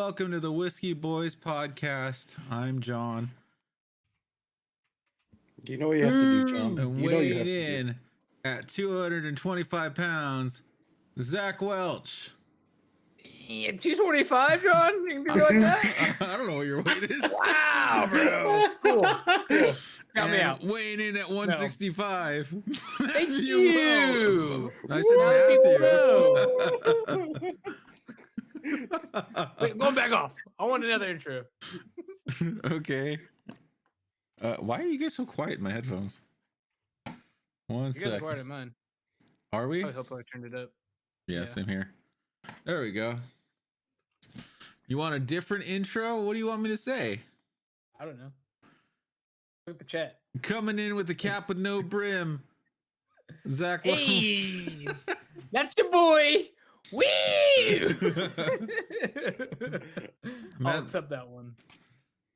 welcome to the Whiskey Boys podcast. I'm John. You know what you have to do, John. And You know you weighing have to in at 225 pounds, Zach Welch. Yeah, 225, John? You can do like that? I don't know what your weight is. Wow, bro. Cool. Count me out. Weighing in at 165. Thank you. I said Now Matthew. Wait, going back off. I want another intro. Okay. Why are you guys so quiet in my headphones? One You guys are second. quiet in mine. Are we? I hope I turned it up. Yeah, Yeah. same here. There we go. You want a different intro? What do you want me to say? I don't know. Look at the chat. Coming in with the cap with no brim, Zach Welch. Hey, that's your boy. Wee! I'll accept that one.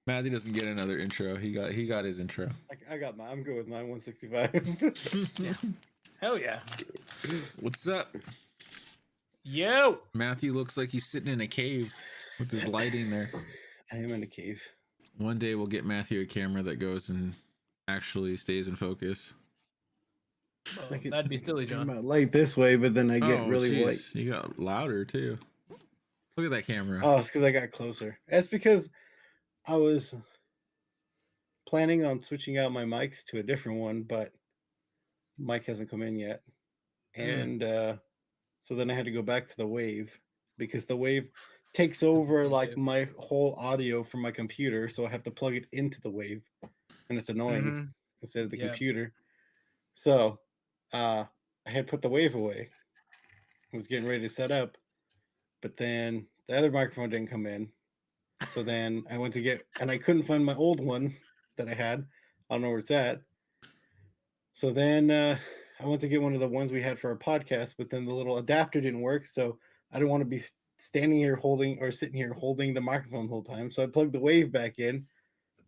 Matthew doesn't get another intro. He got his intro. I got mine. I'm good with mine. 165. Yeah. Hell yeah. What's up? Yo. Matthew looks like he's sitting in a cave with his lighting there. I am in a cave. One day we'll get Matthew a camera that goes and actually stays in focus. Well, that'd be silly, I'm John. about light this way, but then I get really white. You got louder too. Look at that camera. Oh, it's because I got closer. That's because I was planning on switching out my mics to a different one, but mic hasn't come in yet. And so then I had to go back to the Wave because the Wave takes over like my whole audio from my computer. So I have to plug it into the Wave, and it's annoying instead of the computer. So I had put the Wave away. I was getting ready to set up, but then the other microphone didn't come in. So then I went to get, and I couldn't find my old one that I had. I don't know where it's at. So then I went to get one of the ones we had for our podcast, but then the little adapter didn't work. So I didn't want to be standing here sitting here holding the microphone the whole time. So I plugged the Wave back in,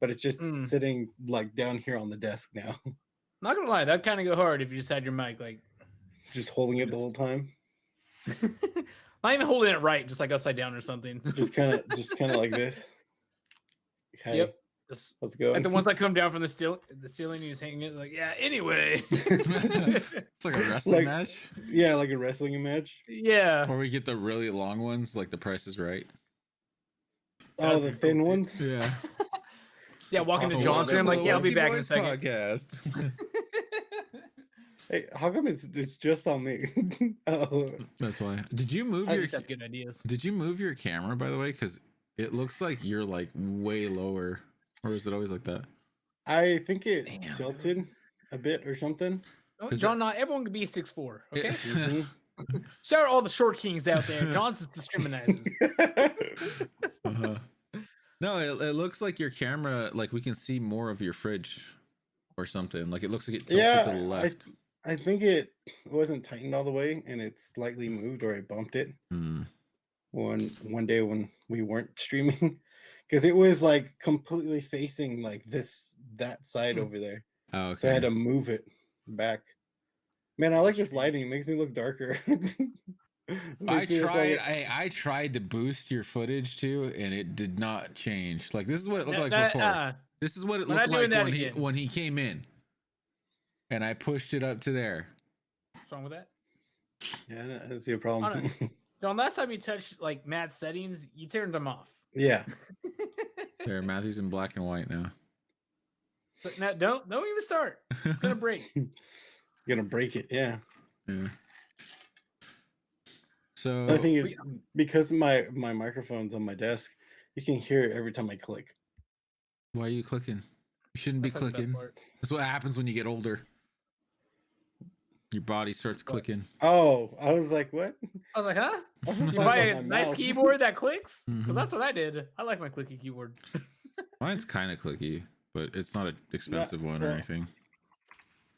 but it's just sitting like down here on the desk now. Not gonna lie, that'd kind of go hard if you just had your mic like just holding it the whole time. Not even holding it right, just like upside down or something. just kind of like this. Okay. Yep. Let's go. Like the ones that come down from the ceiling, you just hanging it like, yeah. Anyway, It's like a wrestling match. Yeah, like a wrestling match. Yeah. Or we get the really long ones, like The Price is Right. Oh, the thin ones. Yeah. Yeah. Walking to John's room, like, yeah, I'll be back in a second. Podcast. Hey, how come it's just on me? Oh, that's why. Did you move I your? just have good ideas. Did you move your camera, by the way? Because it looks like you're like way lower, or is it always like that? I think it tilted a bit or something. Oh, John, not everyone can be 6'4". Okay. Shout out all the short kings out there. John's is discriminating. No, it looks like your camera, like we can see more of your fridge or something. Like it looks like it tilted to the left. I think it wasn't tightened all the way, and it slightly moved, or I bumped it. One day when we weren't streaming, because it was like completely facing like that side over there. Oh, okay. So I had to move it back. Man, I like this lighting. It makes me look darker. I tried to boost your footage too, and it did not change. Like this is what it looked like before. This is what it looked like when he came in. And I pushed it up to there. What's wrong with that? Yeah, I don't see a problem. John, last time you touched like Matt's settings, you turned them off. Yeah. There, Matthew's in black and white now. So now don't even start. It's gonna break. You're gonna break it, yeah. Yeah. So the thing is, because my microphone's on my desk, you can hear it every time I click. Why are you clicking? You shouldn't be clicking. That's what happens when you get older. Your body starts clicking. Oh, I was like, what? I was like, huh? You buy a nice keyboard that clicks? Because that's what I did. I like my clicky keyboard. Mine's kind of clicky, but it's not an expensive one or anything.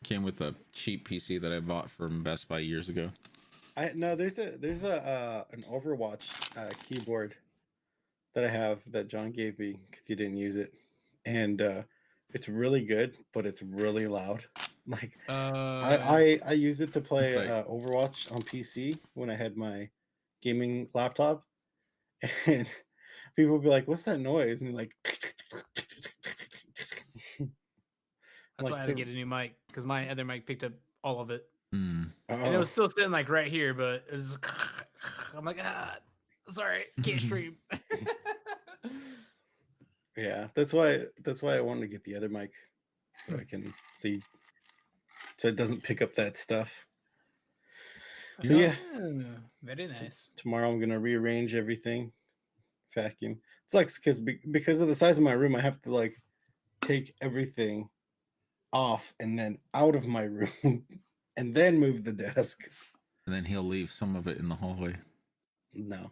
Came with a cheap PC that I bought from Best Buy years ago. There's an Overwatch keyboard that I have that John gave me because he didn't use it, and it's really good, but it's really loud. Like I used it to play Overwatch on PC when I had my gaming laptop, and people will be like, "What's that noise?" And like, that's why I had to get a new mic because my other mic picked up all of it, and it was still sitting like right here, but it was. I'm like, sorry, can't stream. Yeah, that's why I wanted to get the other mic so I can see, so it doesn't pick up that stuff. Yeah, very nice. Tomorrow I'm gonna rearrange everything, vacuum. It's like because of the size of my room, I have to like take everything off and then out of my room and then move the desk. And then he'll leave some of it in the hallway. No.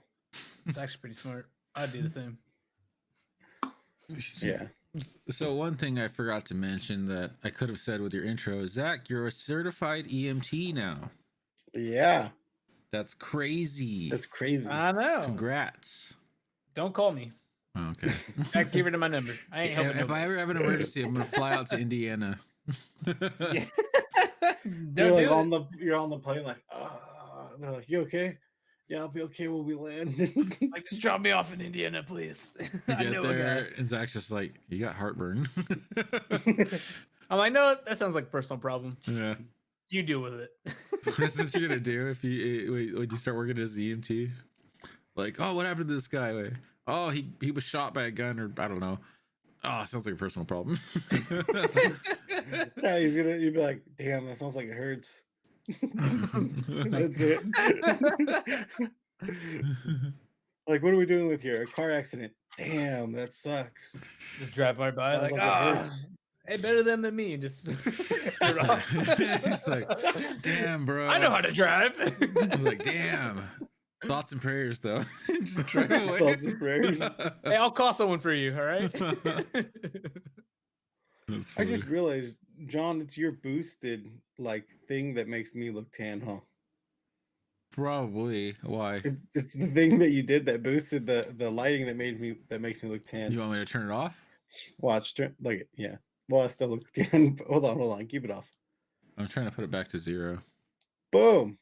It's actually pretty smart. I'd do the same. Yeah. So one thing I forgot to mention that I could have said with your intro is, Zach, you're a certified EMT now. Yeah. That's crazy. That's crazy. I know. Congrats. Don't call me. Oh, okay. I give her my number. I ain't helping. If I ever have an emergency, I'm gonna fly out to Indiana. Yeah. You're like you're on the plane like, they're like, you okay? Yeah, I'll be okay when we land. Like, just drop me off in Indiana, please. You get there, and Zach's just like, you got heartburn. I'm like, no, that sounds like a personal problem. Yeah. You deal with it. This is what you're gonna do if when you start working as an EMT. Like, oh, what happened to this guy? Like, oh, he was shot by a gun, or I don't know. Oh, sounds like a personal problem. Yeah, you'd be like, damn, that sounds like it hurts. That's it. Like, what are we doing with here? A car accident. Damn, that sucks. Just drive right by, like, hey, better them than me. Just it's like, damn, bro. I know how to drive. It's like, damn. Thoughts and prayers, though. Just drive away. Thoughts and prayers. Hey, I'll call someone for you. All right. I just realized, John, it's your boosted like thing that makes me look tan, huh? Probably. Why? It's the thing that you did that boosted the lighting that makes me look tan. You want me to turn it off? Watch, like, yeah. Well, I still look tan. Hold on. Keep it off. I'm trying to put it back to 0. Boom.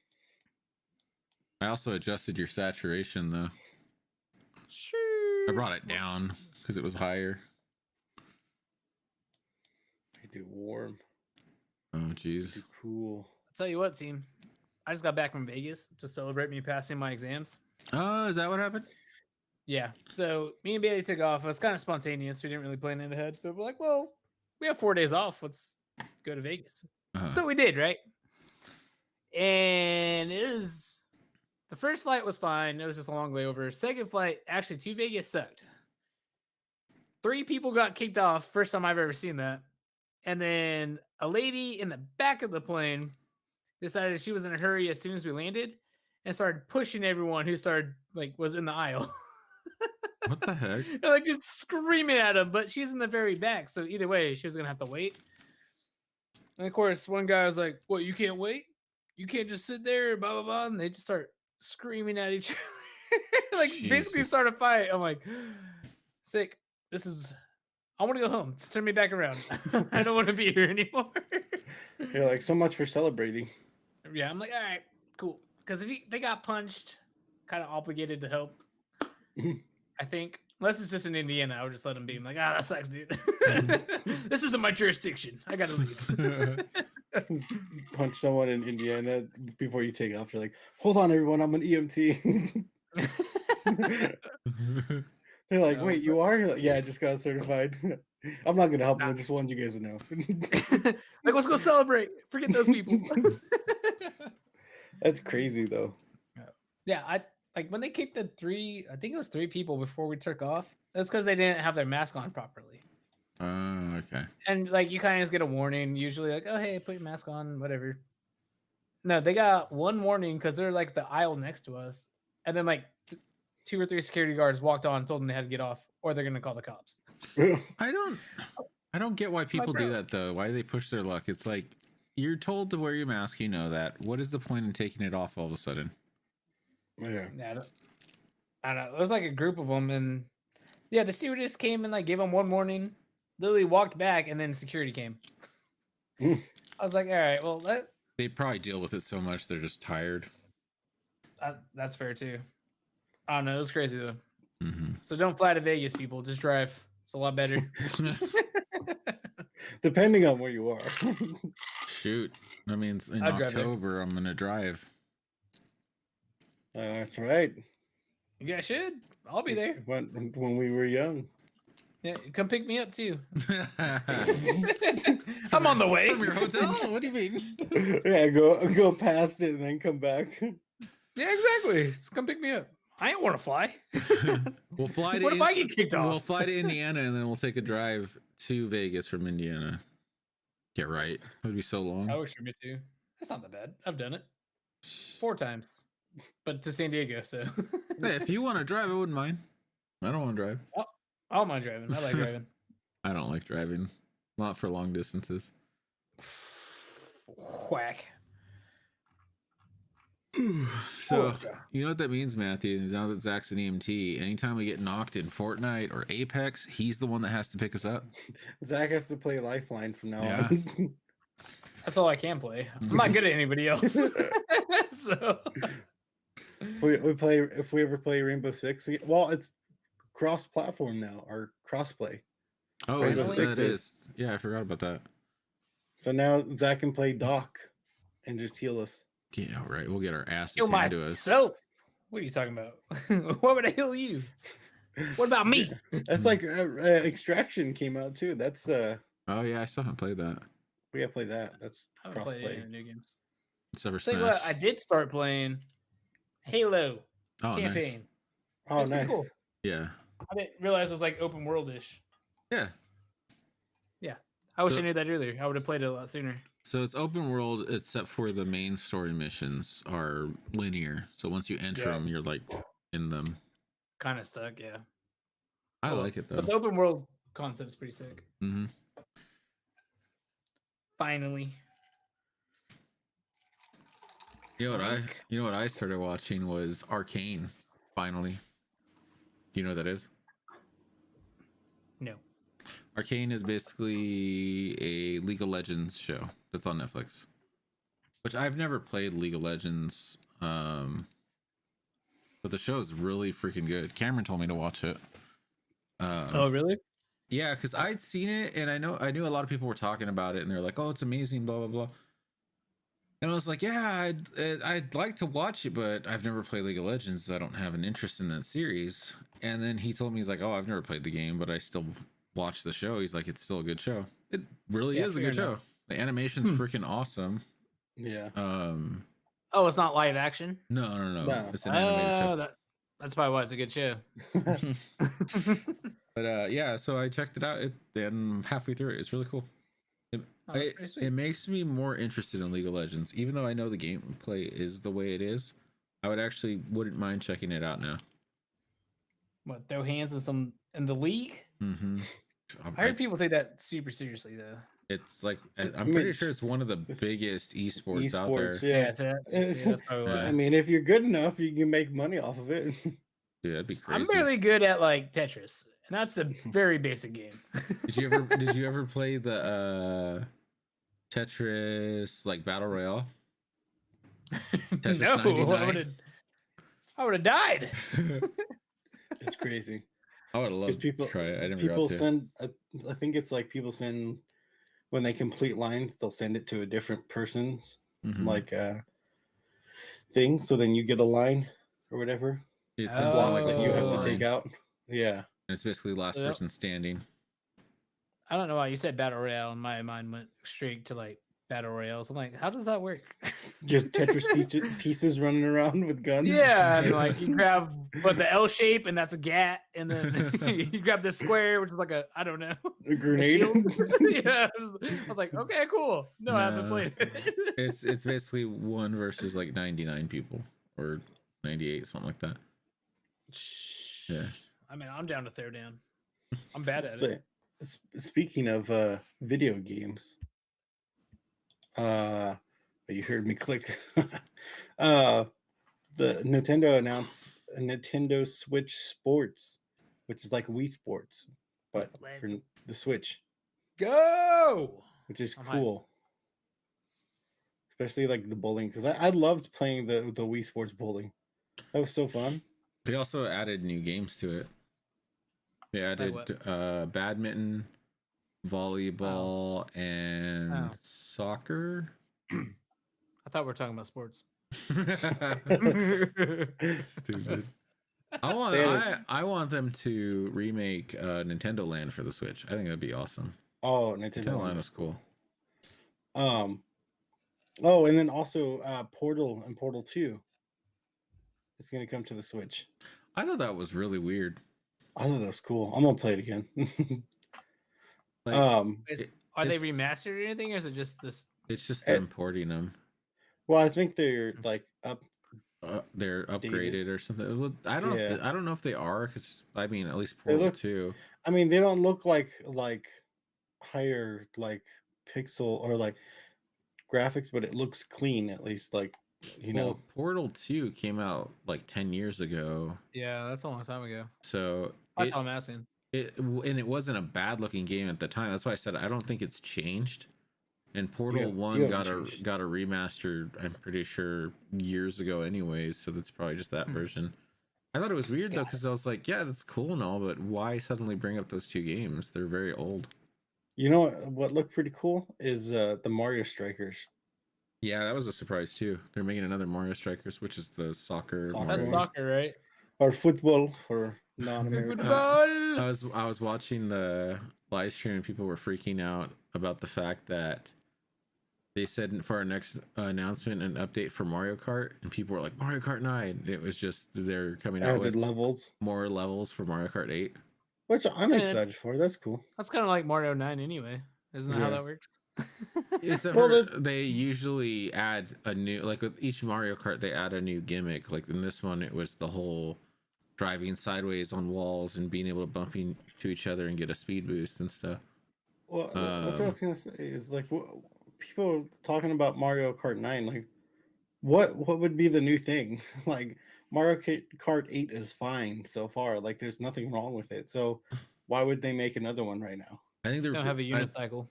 I also adjusted your saturation, though. Sure. I brought it down because it was higher. I do warm. Oh, jeez. Cool. I'll tell you what, team. I just got back from Vegas to celebrate me passing my exams. Oh, is that what happened? Yeah. So me and Bailey took off. It was kind of spontaneous. We didn't really plan it ahead, but we're like, well, we have 4 days off. Let's go to Vegas. So we did, right? And it was... The first flight was fine. It was just a long layover. Second flight, actually, to Vegas sucked. 3 people got kicked off. First time I've ever seen that. And then a lady in the back of the plane decided she was in a hurry as soon as we landed and started pushing everyone who was in the aisle. What the heck? Like, just screaming at them. But she's in the very back. So either way, she was going to have to wait. And of course, one guy was like, "What, you can't wait? You can't just sit there, blah, blah, blah." And they just start screaming at each other. Like, Jesus. Basically start a fight. I'm like, sick. I want to go home. Just turn me back around. I don't want to be here anymore. You're like, so much for celebrating. Yeah, I'm like, all right, cool. Because if they got punched, kind of obligated to help. I think. Unless it's just in Indiana, I would just let them be. I'm like, that sucks, dude. This isn't my jurisdiction. I got to leave. Punch someone in Indiana before you take off. You're like, hold on, everyone. I'm an EMT. They're like, wait, you are? You're like, yeah, I just got certified. I'm not going to help them. I just wanted you guys to know. Like, let's go celebrate. Forget those people. That's crazy, though. Yeah, like when they kicked I think it was 3 people before we took off. That's because they didn't have their mask on properly. Oh, okay. And like, you kind of just get a warning, usually like, oh, hey, put your mask on, whatever. No, they got one warning because they're like the aisle next to us. And then like 2 or 3 security guards walked on and told them they had to get off or they're going to call the cops. I don't get why people do that, though. Why they push their luck. It's like, you're told to wear your mask. You know that. What is the point in taking it off all of a sudden? Yeah. I don't know. It was like a group of them. And yeah, the stewardess came and like gave them one warning. Literally walked back and then security came. I was like, all right, well, they probably deal with it so much they're just tired. That's fair too. I don't know. It was crazy though. Mm-hmm. So don't fly to Vegas, people. Just drive. It's a lot better. Depending on where you are. Shoot. That means in October I'm going to drive. That's right. You guys should. I'll be there. When we were young. Yeah, come pick me up too. I'm on the way. From your hotel? What do you mean? Yeah, go past it and then come back. Yeah, exactly. Just come pick me up. I ain't want to fly. We'll fly to what if I get kicked off? We'll fly to Indiana and then we'll take a drive to Vegas from Indiana. Get right. It would be so long. I wish for me too. That's not that bad. I've done it 4 times, but to San Diego. So hey, if you want to drive, I wouldn't mind. I don't want to drive. I don't mind driving. I like driving. I don't like driving. Not for long distances. Whack. So, you know what that means, Matthew? Is now that Zach's an EMT, anytime we get knocked in Fortnite or Apex, he's the one that has to pick us up. Zach has to play Lifeline from now on. That's all I can play. I'm not good at anybody else. So we play, if we ever play Rainbow Six. Well, it's cross-platform now, or cross-play. Oh, it is. Yeah, I forgot about that. So now Zach can play Doc and just heal us. Yeah, right. We'll get our asses heal handed to us. Myself. What are you talking about? What would I heal you? What about me? That's like Extraction came out too. That's Oh yeah, I still haven't played that. We gotta play that. That's I haven't played any new games. It's ever Tell you what, I did start playing Halo campaign. Nice. Oh, nice. Cool. Yeah. I didn't realize it was like open world-ish. Yeah. Yeah. I wish I knew that earlier. I would have played it a lot sooner. So it's open world, except for the main story missions are linear. So once you enter them, you're like in them. Kind of stuck, yeah. I like it though. But the open world concept is pretty sick. Mm-hmm. Finally. You know what I started watching was Arcane. Finally. Do you know what that is? No. Arcane is basically a League of Legends show that's on Netflix. Which I've never played League of Legends. But the show is really freaking good. Cameron told me to watch it. Oh, really? Yeah, because I'd seen it and I knew a lot of people were talking about it and they're like, oh, it's amazing, blah blah blah. And I was like, yeah, I'd like to watch it, but I've never played League of Legends, so I don't have an interest in that series. And then he told me, he's like, oh, I've never played the game, but I still watch the show. He's like, it's still a good show. It really is a good show. The animation's freaking awesome. Yeah. Oh, it's not live action? No. It's an animated show. That's probably why it's a good show. But yeah, so I checked it out. And halfway through it, it's really cool. It makes me more interested in League of Legends, even though I know the gameplay is the way it is. I wouldn't mind checking it out now. What, throw hands in the league? Mm-hmm. I heard people take that super seriously though. It's like I'm pretty sure it's one of the biggest esports out there. Yeah, that's probably why. I mean, if you're good enough, you can make money off of it. Dude, that'd be crazy. I'm really good at like Tetris, and that's a very basic game. Did you ever play the Tetris like Battle Royale? Tetris no, 99? I would have died. It's crazy. I would have loved to try it. I never got to. Send. I think it's like people send when they complete lines, they'll send it to a different person's thing. So then you get a line or whatever. It's blocks that you have to take out. Yeah, and it's basically last person standing. I don't know why you said battle royale, and my mind went straight to like battle royales. I'm like, how does that work? Just Tetris pieces running around with guns. Yeah, and like you grab the L shape, and that's a gat, and then you grab the square, which is like a grenade. Yeah, I was like, okay, cool. No, I haven't played it. It's basically 1 versus like 99 people or 98, something like that. Yeah, I mean, I'm down to throw down. I'm bad at it. Speaking of video games, you heard me click. The Nintendo announced a Nintendo Switch Sports, which is like Wii Sports, but for the Switch. Go! Which is cool. Especially like the bowling, because I loved playing the Wii Sports bowling. That was so fun. They also added new games to it. They added what? badminton, volleyball, and Oh. soccer. I thought we were talking about sports. Stupid. I want They had I want them to remake Nintendo Land for the Switch. I think that'd be awesome. oh, Nintendo Land was cool. Oh, and then also Portal and Portal 2 is going to come to the Switch. I thought that was really weird. I thought that was cool. I'm gonna play it again. Like, Are they remastered or anything, or is it just this? It's just them porting them. Well, I think they're like they're upgraded or something. Well, I don't know if they are, because I mean, at least Portal 2. I mean, they don't look like higher like pixel or like graphics, but it looks clean at least. Like, you know, Portal 2 came out like 10 years ago. Yeah, that's a long time ago. So that's all I'm asking. It wasn't a bad looking game at the time. That's why I said I don't think it's changed. And Portal 1 got a remaster, I'm pretty sure, years ago anyways, so that's probably just that version. I thought it was weird though, because I was like, yeah, that's cool and all, but why suddenly bring up those two games? They're very old. You know what looked pretty cool is the Mario Strikers. Yeah, that was a surprise too. They're making another Mario Strikers, which is the soccer. That's soccer, right? Or football for non-Americans. I was watching the live stream and people were freaking out about the fact that they said for our next announcement an update for Mario Kart, and people were like, Mario Kart 9. It was just they're coming out with more levels for Mario Kart 8. Which I'm excited for. That's cool. That's kind of like Mario 9 anyway. Isn't that how that works? They usually add a new, like with each Mario Kart, they add a new gimmick. Like in this one, it was the whole driving sideways on walls and being able to bump into each other and get a speed boost and stuff. Well, that's what I was gonna say is like people talking about Mario Kart 9. Like, what would be the new thing? Like Mario Kart 8 is fine so far. Like, there's nothing wrong with it. So why would they make another one right now? I think they don't have a unicycle.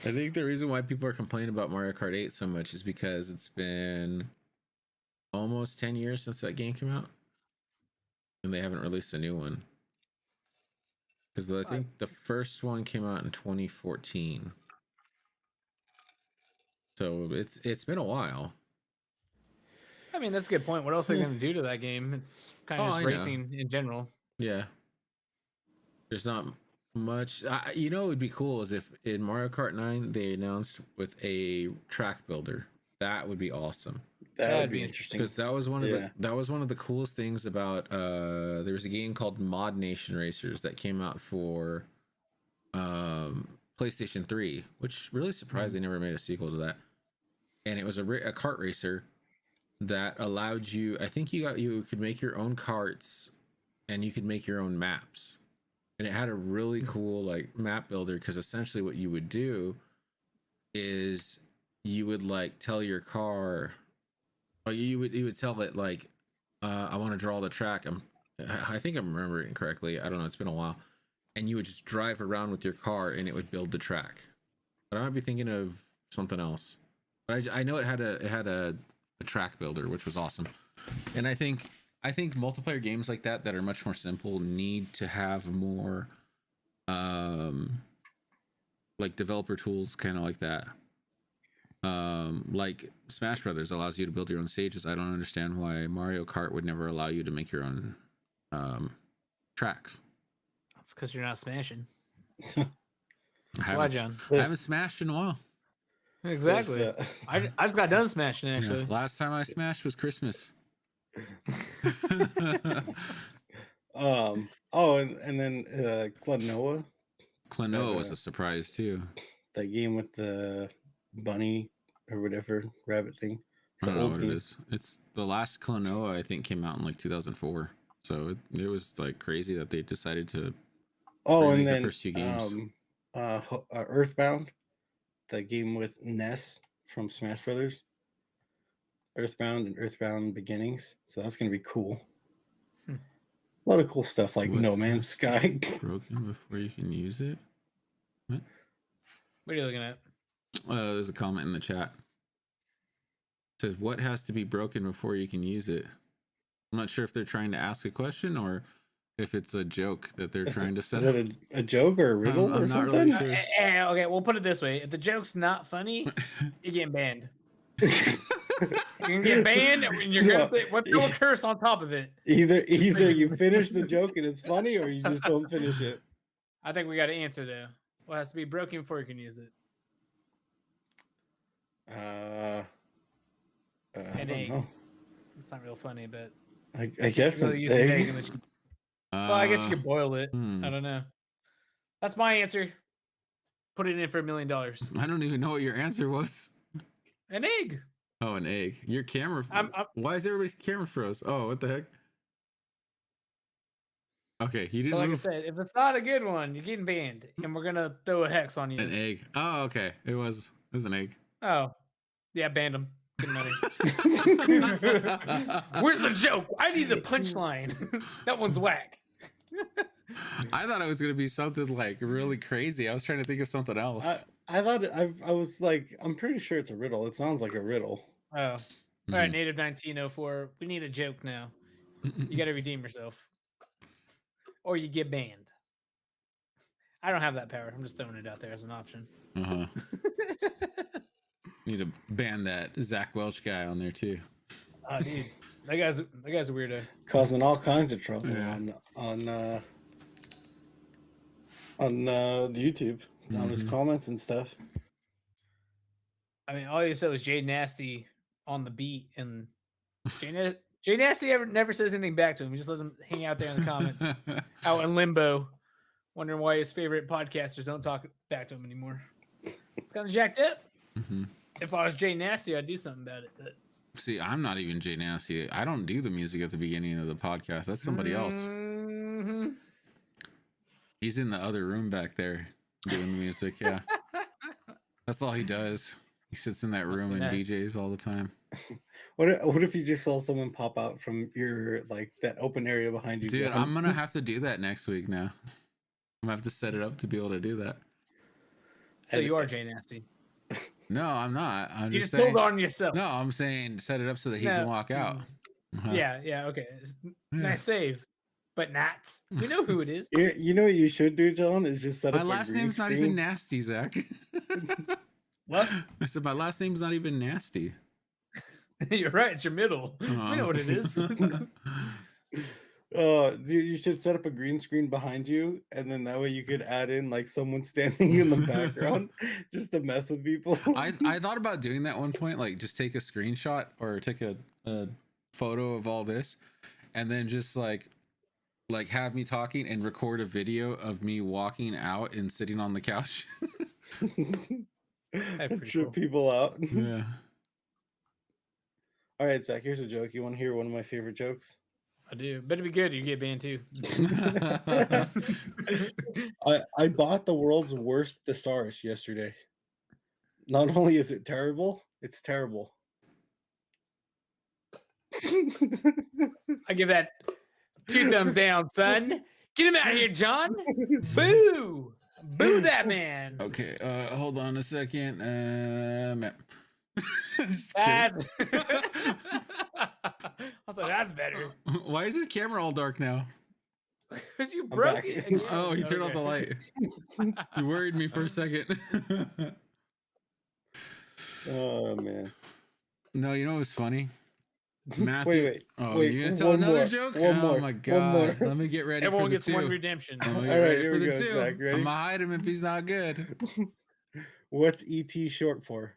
I think the reason why people are complaining about Mario Kart 8 so much is because it's been almost 10 years since that game came out, and they haven't released a new one. Because I think the first one came out in 2014. So it's been a while. I mean, that's a good point. What else are they going to do to that game? It's kind of just racing in general. Yeah. There's not much. You know, it would be cool is if in Mario Kart 9 they announced with a track builder. That would be awesome. That would be interesting, because that was one of the coolest things about there was a game called Mod Nation Racers that came out for PlayStation 3, which really surprised they never made a sequel to that. And it was a kart racer that allowed you, I think you could make your own karts and you could make your own maps. And it had a really cool like map builder, because essentially what you would do is you would like tell your car, or you would tell it like, I want to draw the track. I think I'm remembering correctly. I don't know. It's been a while. And you would just drive around with your car and it would build the track. But I might be thinking of something else. But I know it had a track builder, which was awesome. And I think multiplayer games like that are much more simple need to have more like developer tools, kind of like that. Like Smash Brothers allows you to build your own stages. I don't understand why Mario Kart would never allow you to make your own tracks. That's because you're not smashing. Why, John? I haven't smashed in a while. Exactly. I just got done smashing, actually. Yeah, last time I smashed was Christmas. And then Klonoa. Klonoa was a surprise too. That game with the bunny or whatever rabbit thing. I don't know what it is. It's the last Klonoa, I think, came out in like 2004. So it was like crazy that they decided to and then the first two games. Earthbound, the game with Ness from Smash Brothers. Earthbound and Earthbound Beginnings. So that's gonna be cool. A lot of cool stuff like No Man's Sky. Broken before you can use it. What are you looking at? There's a comment in the chat. It says, what has to be broken before you can use it? I'm not sure if they're trying to ask a question or if it's a joke that they're trying to set Is up. it a joke or a riddle I'm or not something? really sure. Okay, we'll put it this way: if the joke's not funny, you're getting banned. You're gonna get banned, and you're gonna throw a curse on top of it. Either maybe- you finish the joke and it's funny, or you just don't finish it. I think we got to answer though. Well, it has to be broken before you can use it. I An don't egg. know. It's not real funny, but I you guess can't really use an egg unless you. Well, I guess you could boil it. hmm. I don't know. That's my answer. Put it in for $1 million. I don't even know what your answer was. An egg. Oh, an egg. Your camera. I'm- Why is everybody's camera froze? Oh, what the heck? Okay, he But didn't like move. I said, if it's not a good one, you're getting banned, and we're gonna throw a hex on you. An egg. Oh, okay. It was an egg. Oh, yeah, banned him. Good money. Where's the joke? I need the punchline. That one's whack. I thought it was gonna be something like really crazy. I was trying to think of something else. I thought I was like, I'm pretty sure it's a riddle. It sounds like a riddle. Oh, all right, Native 1904. We need a joke now. You got to redeem yourself, or you get banned. I don't have that power. I'm just throwing it out there as an option. Uh-huh. Need to ban that Zach Welch guy on there too. Oh, dude, that guy's a weirdo. Causing all kinds of trouble Yeah. on YouTube, on his comments and stuff. I mean, all you said was Jay Nasty on the beat, and Jay Nasty never says anything back to him. He just lets him hang out there in the comments, out in limbo, wondering why his favorite podcasters don't talk back to him anymore. It's kind of jacked up. Mm-hmm. If I was Jay Nasty, I'd do something about it. But See, I'm not even Jay Nasty. I don't do the music at the beginning of the podcast. That's somebody else. Mhm. He's in the other room back there doing the music. Yeah, that's all he does. He sits in that Must room be and nice. DJs all the time. What if you just saw someone pop out from your like that open area behind you? Dude, John? I'm gonna have to do that next week now. I'm gonna have to set it up to be able to do that. So you are Jay Nasty. No, I'm not. I'm You just just saying. told on yourself. No, I'm saying set it up so that he No. can walk out. Uh-huh. Yeah, okay. It's Yeah. nice save, but not. We know who it is. You know what you should do, John, is just set My up a last green name's not screen. even Nasty, Zach. What? I said my last name's not even Nasty. You're right. It's your middle. We know what it is. Dude, you should set up a green screen behind you, and then that way you could add in like someone standing in the background just to mess with people. I thought about doing that one point, like just take a screenshot or take a photo of all this, and then just like have me talking and record a video of me walking out and sitting on the couch. pretty Trip cool. people out. Yeah. All right, Zach, here's a joke. You want to hear one of my favorite jokes? I do. Better be good. You get banned too. I bought the world's worst thesaurus yesterday. Not only is it terrible, it's terrible. I give that 2 thumbs down, son. Get him out of here, John. Boo. Boo that man. Okay, hold on a second. Just That. kidding. I was like, that's better. Why is his camera all dark now? Because you I'm broke back. it. Again. Oh, he turned off the Okay. light. You worried me for a second. Oh man. No, you know what's funny? Matthew. Wait. Oh, wait, you gonna tell one another more, joke? one Oh more, my one god. more. Let me get ready Everyone for the gets two. one redemption. I'm gonna All get right, ready here for we the go, two. Zach, ready? I'm gonna hide him if he's not good. What's ET short for?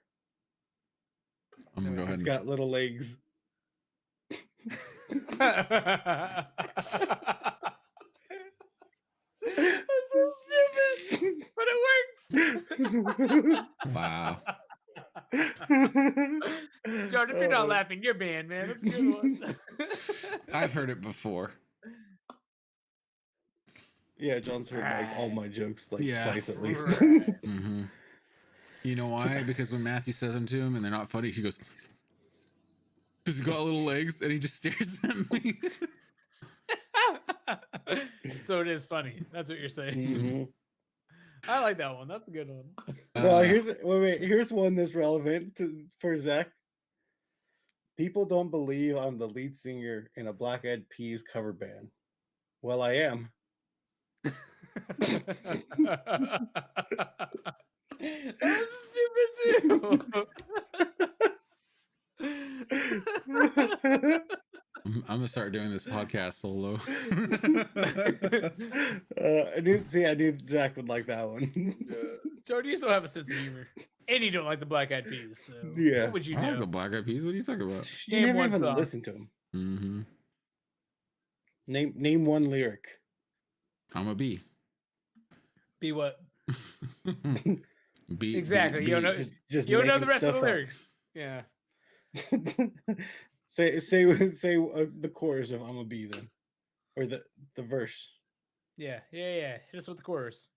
I'm gonna go ahead It's and got little legs. That's so stupid, but it works. wow. Jordan, if you're not laughing, you're banned, man. That's a good one. I've heard it before. Yeah, John's heard like all Right. my jokes like Yeah. twice at least. Right. Mm-hmm. You know why? Because when Matthew says them to him and they're not funny, he goes, "Because he's got little legs," and he just stares at me. So it is funny. That's what you're saying. Mhm. I like that one. That's a good one. No, here's wait. Here's one that's relevant for Zach. People don't believe I'm the lead singer in a Black Eyed Peas cover band. Well, I am. That was stupid too. I'm gonna start doing this podcast solo. I knew Zach would like that one. Jordan, you still have a sense of humor, and you don't like the Black Eyed Peas. So Yeah. what would you I like know? the Black Eyed Peas. What are you talking about? You Name never one even song. listened to him. Mm-hmm. Name one lyric. I'm a bee. Be what? Bee. Exactly. You don't know. Just You don't know making the rest of the stuff up. lyrics. Yeah. say the chorus of "I'm a bee" then, or the verse. Yeah. Hit us with the chorus.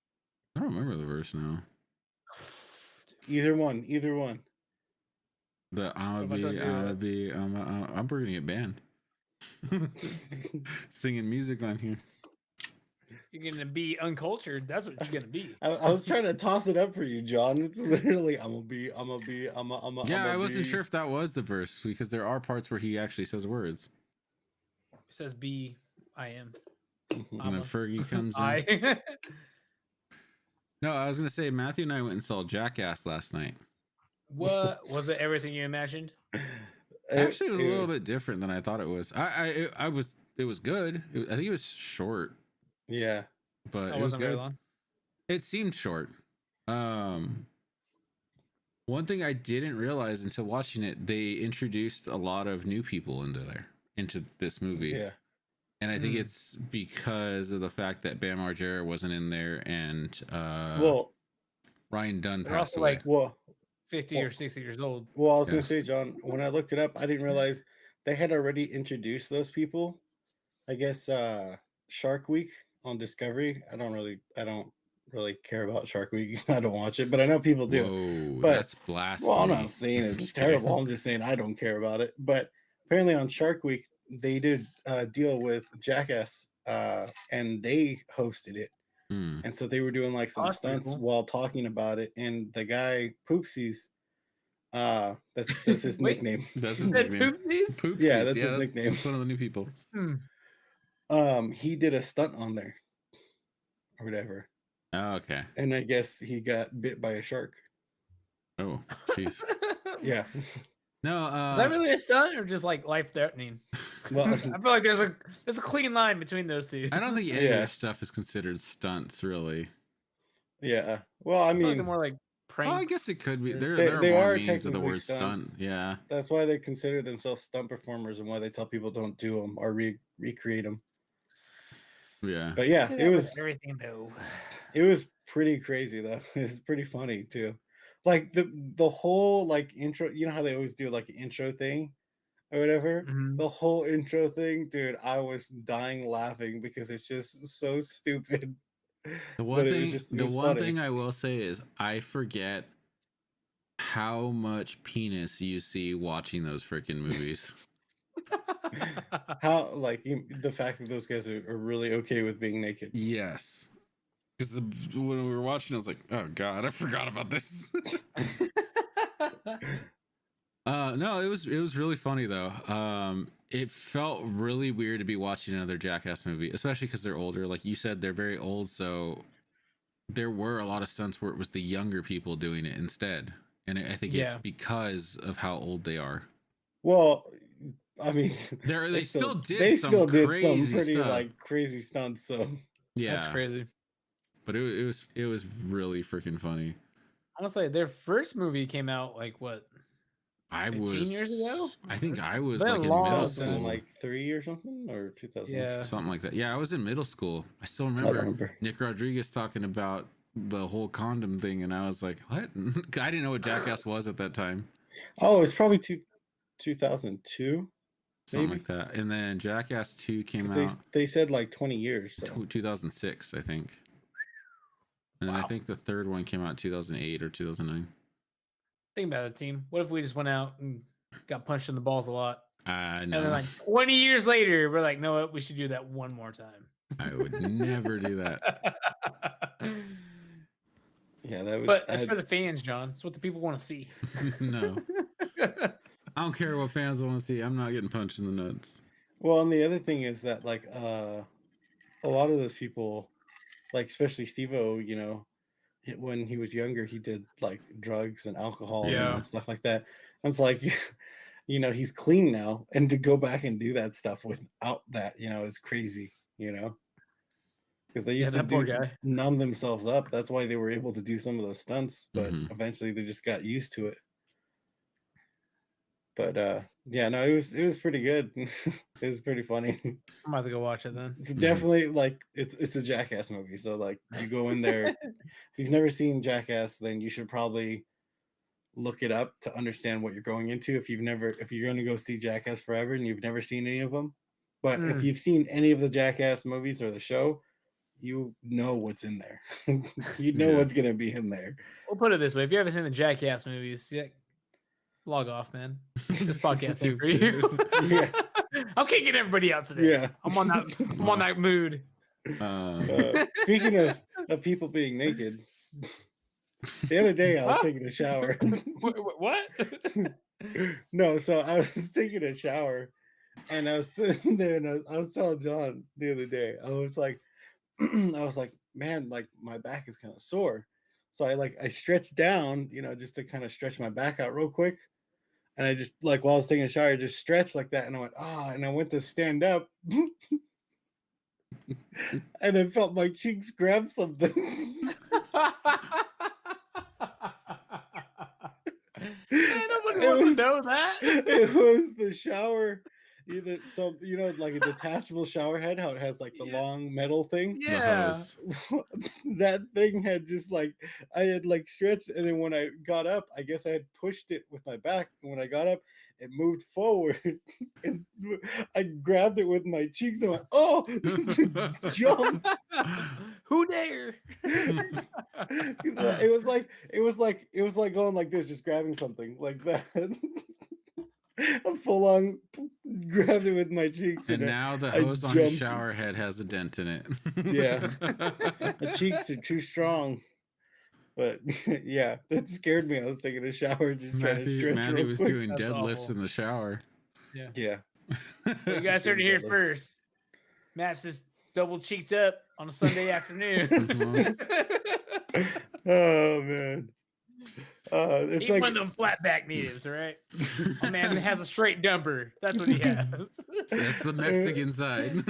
I don't remember the verse now. Either one. The I'm a What if I told bee. you I'm a that? bee. I'm gonna get banned. Singing music on here. You're gonna be uncultured. That's what you're gonna be. I was trying to toss it up for you, John. It's literally I'm a bee. Yeah, I wasn't sure if that was the verse because there are parts where he actually says words. It says "be, I am." And then I'm a- Fergie comes in. I. No, I was gonna say Matthew and I went and saw Jackass last night. What was it? Everything you imagined? Actually, it was a little bit different than I thought it was. It was good. I think it was short, Yeah. but That it was wasn't very good. long. It seemed short. One thing I didn't realize until watching it, they introduced a lot of new people into this movie. Yeah. And I think it's because of the fact that Bam Margera wasn't in there and Ryan Dunn They're passed also away. like 50 or 60 years old. Well, I was Yeah. gonna say, John, when I looked it up, I didn't realize they had already introduced those people. I guess Shark Week on Discovery. I don't really care about Shark Week. I don't watch it, but I know people do. Whoa, But- that's blasphemy. Well, I'm not saying it's Just kidding. terrible. I'm just saying I don't care about it. But apparently on Shark Week, they did a deal with Jackass, and they hosted it. Hmm. And so they were doing like some that's pretty stunts cool. while talking about it. And the guy Poopsies, that's his Wait. nickname. That's You his said nickname. Poopsies? Poopsies. Yeah, that's his nickname. That's one of the new people. He did a stunt on there or whatever. Oh, okay. And I guess he got bit by a shark. Oh, jeez. Yeah. No, Is that really a stunt or just like life threatening? Well, I feel like there's a clean line between those two. I don't think any of Yeah. their stuff is considered stunts, really. yeah. Well, I I feel like mean, they're more like pranks. Oh, I guess it could be. or- There They are more are meanings of the technically word stunt. stunts. Yeah. that's why they consider themselves stunt performers and why they tell people don't do them or recreate them. Yeah. But yeah, Say it that with was everything though. it was pretty crazy though. It's pretty funny too. Like the whole like intro, you know how they always do like an intro thing or whatever? Mhm. The whole intro thing, dude, I was dying laughing because it's just so stupid. The one But it thing, was just- it the was one funny. thing I will say is I forget how much penis you see watching those freaking movies. How like the fact that those guys are really okay with being naked. Yes. Because when we were watching, I was like, "Oh God, I forgot about this." No, it was really funny though. It felt really weird to be watching another Jackass movie, especially because they're older. Like you said, they're very old, so there were a lot of stunts where it was the younger people doing it instead, and I think it's Yeah. because of how old they are. Well, I mean, They still did they some still did crazy some pretty stuff. like crazy stunts. So Yeah, That's crazy. but it was really freaking funny. Honestly, their first movie came out like what? I 15 was years ago? I think I was Been a like in long middle time. 2000 school. like 3 or something or 2000. Yeah. Something like that. Yeah, I was in middle school. I still I don't remember remember. Nick Rodriguez talking about the whole condom thing, and I was like, "What?" I didn't know what Jackass was at that time. Oh, it's probably 2002. Something Maybe. like that. And then Jackass 2 came 'Cause out They said like 20 years. So. 2006, I think. And then I Wow. think the third one came out in 2008 or 2009. Think about it, team. What if we just went out and got punched in the balls a lot? I And know. then like 20 years later, we're like, no, what? We should do that one more time. I would never do that. Yeah, that would. But that's for the fans, John. It's what the people want to see. No. I don't care what fans want to see. I'm not getting punched in the nuts. Well, and the other thing is that like a lot of those people, like especially Steve-O, when he was younger, he did like drugs and alcohol, Yeah. and stuff like that. And it's like, he's clean now, and to go back and do that stuff without that, is crazy, because they Yeah, used to that poor guy. numb themselves up. That's why they were able to do some of those stunts, but Mhm. eventually they just got used to it. But yeah, no, it was pretty good. It was pretty funny. I'm about to go watch it then. It's definitely like it's a Jackass movie. So like you go in there, if you've never seen Jackass, then you should probably look it up to understand what you're going into. If you're going to go see Jackass Forever and you've never seen any of them, but if you've seen any of the Jackass movies or the show, you know what's in there. You know Yeah. what's going to be in there. We'll put it this way: if you haven't seen the Jackass movies, yeah, log off, man. This podcast ain't for you. Yeah. I'm kicking everybody out today. Yeah. I'm on that mood. Speaking of people being naked, the other day I was taking a shower. What? No, so I was taking a shower, and I was sitting there, and I was telling John the other day, I was like, man, like my back is kind of sore. So I stretched down, just to kind of stretch my back out real quick. And I just like while I was taking a shower, I just stretched like that, and I went, and I went to stand up, and I felt my cheeks grab something. Man, nobody wants to know that. It was the shower. So like a detachable shower head, how it has like the long metal thing. The Yeah. hose. That thing had just like I had like stretched, and then when I got up, I guess I had pushed it with my back, and when I got up, it moved forward, and I grabbed it with my cheeks and went, oh, jumped. Who dare? It was like going like this, just grabbing something like that. I full on grabbed it with my cheeks, And and now the I hose on his jumped. shower head has a dent in it. Yeah. My cheeks are too strong. But yeah, that scared me. I was taking a shower, just trying to stretch Matthew real was quick. doing That's deadlifts awful. in the shower. Yeah. Well, you guys heard it here Jealous. first. Matt's just double cheeked up on a Sunday afternoon. Oh man. It's He's like one of them flat back natives, all right? A man that has a straight dumper. That's what he has. That's the Mexican side.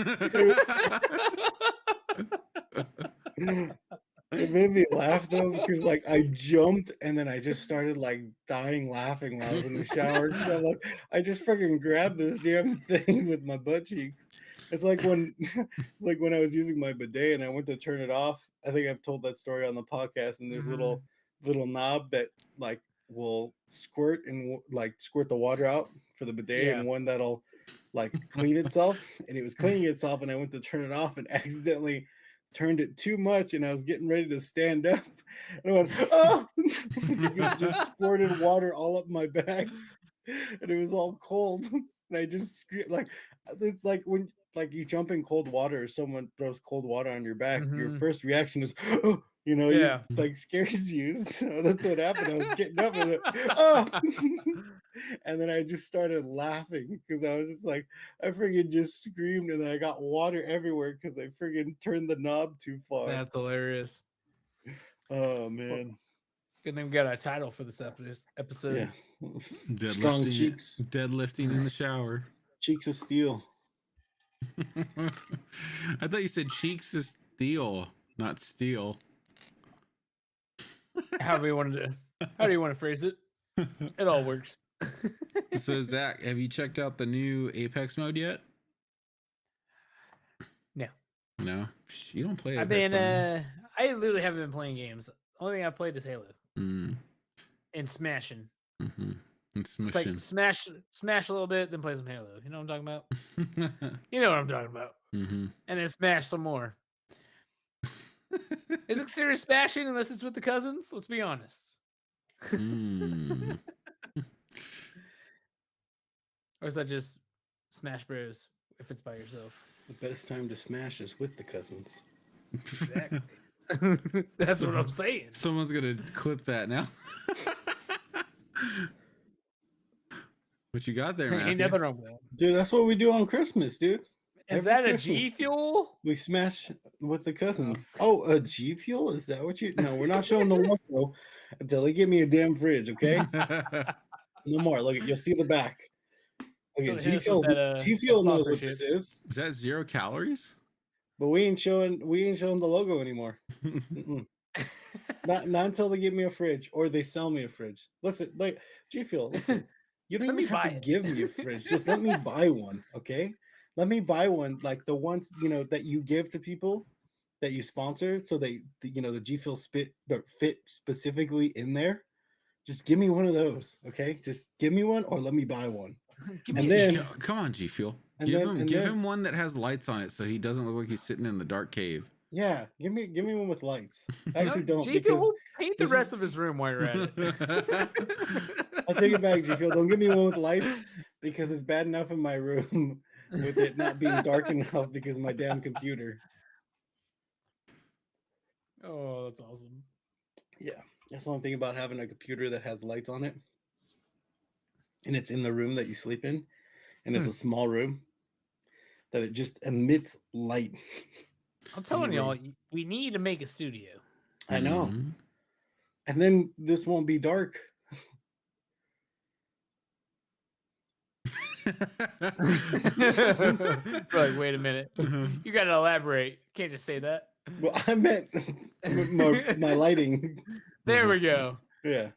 it made me laugh though, because like I jumped and then I just started like dying laughing while I was in the shower. 'Cause I'm like, I just freaking grabbed this damn thing with my butt cheeks. It's like when I was using my bidet and I went to turn it off. I think I've told that story on the podcast, and there's little knob that like will squirt and like squirt the water out for the bidet, Yeah. and one that'll like clean itself. And it was cleaning itself, and I went to turn it off and accidentally turned it too much, and I was getting ready to stand up, and I went, oh! It just squirted water all up my back, and it was all cold. And I just screamed, like, it's like when like you jump in cold water, or someone throws cold water on your back, your first reaction is, oh, Yeah. you, like scares you. So that's what happened. I was getting up and oh, and then I just started laughing because I was just like, I freaking just screamed, and then I got water everywhere because I freaking turned the knob too far. That's hilarious. Oh man. Good thing we got a title for this episode. Yeah. Deadlifting, cheeks. Deadlifting in the shower. Cheeks of steel. I thought you said cheeks is steel, not steel. How do you want to phrase it? It all works. So Zach, have you checked out the new Apex mode yet? No, you don't play Apex. I've been I literally haven't been playing games. The only thing I played is Halo and smashing. Mm-hmm. And It's like smishing. smash a little bit, then play some Halo. You know what I'm talking about? You know what I'm talking about. Mm-hmm. And then smash some more. Is it serious smashing unless it's with the cousins? Let's be honest. Mm. Or is that just Smash Bros if it's by yourself? The best time to smash is with the cousins. Exactly. That's what I'm saying. Someone's gonna clip that now. What you got there, Ain't Matthew? nothing wrong with that. Dude, that's what we do on Christmas, dude. Is Every that a Christmas. G Fuel? We smash with the cousins. Oh, a G Fuel? Is that what you? No, we're not showing the logo until they give me a damn fridge, okay? No more. Look, you'll see the back. So Okay, hit G us Fuel. with that, G that Fuel knows what sponsorship. this is, Is that 0 calories? but we ain't showing the logo anymore. Mm-mm. Not until they give me a fridge or they sell me a fridge. Listen, like G Fuel, listen. You don't Let me even have buy to it. give me a fridge. Just let me buy one, okay? Let me buy one, like the ones that you give to people that you sponsor, so the G Fuel fit specifically in there. Just give me one of those, okay? Just give me one or let me buy one. Give And me a then- Come on, G Fuel. And Give then- and then- him one that has lights on it, so he doesn't look like he's sitting in the dark cave. Yeah, give me one with lights. No, Actually, don't G because Fuel, paint the this rest is- of his room while you're at it. I'll take it back, G Fuel. Don't give me one with lights because it's bad enough in my room with it not being dark enough because of my damn computer. Oh, that's awesome. Yeah, that's the one thing about having a computer that has lights on it, and it's in the room that you sleep in, and it's a small room that it just emits light. I'm telling the y'all, room. we need to make a studio. I know, Mhm. and then this won't be dark. Like, wait a minute. You got to elaborate. Can't just say that. Well, I meant my lighting. There we go. Yeah.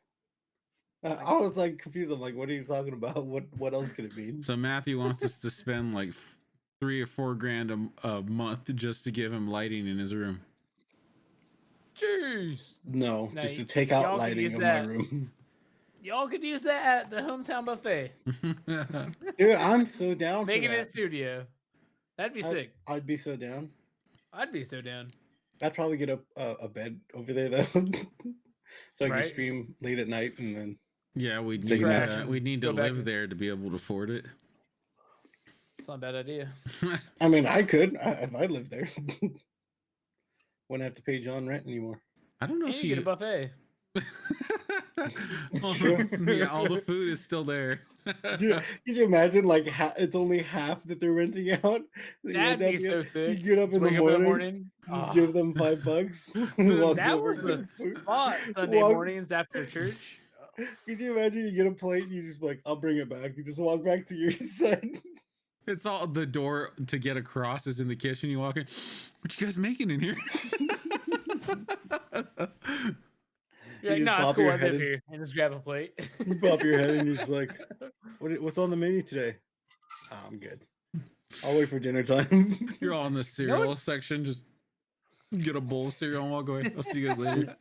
I was like confused. I'm like, what are you talking about? What else could it mean? So Matthew wants us to spend like $3 or $4 grand a month just to give him lighting in his room. Jeez. No, No, just to y- take y'all out could lighting use of that. my room. Y'all could use that at the hometown buffet. Dude, I'm so down Making for it a that. studio. That'd be sick. I'd be so down. I'd be so down. I'd probably get a bed over there though, so I Right. can stream late at night and then. Yeah, we'd Take need it back to, and we'd need to go back live and- there to be able to afford it. It's not a bad idea. I mean, I could if I lived there. Wouldn't have to pay John rent anymore. I don't know And if you get a you. buffet. Sure. Yeah, all the food is still there. Dude, could you imagine like it's only half that they're renting out? So you That'd be have to so get- sick. You get up Just in the wake morning, just Ah, give them $5. Dude, walk that over was to the get food. spot Sunday Walk- mornings after church. Could you imagine you get a plate and you just be like, I'll bring it back. You just walk back to your son. It's all the door to get across is in the kitchen. You walk in. What you guys making in here? You're like, just no, it's pop cool. your I head live in. here. And just grab a plate. You pop your head and you're just like, what's on the menu today? Oh, I'm good. I'll wait for dinner time. You're all in the cereal it's- section. Just get a bowl of cereal and walk away. I'll see you guys later.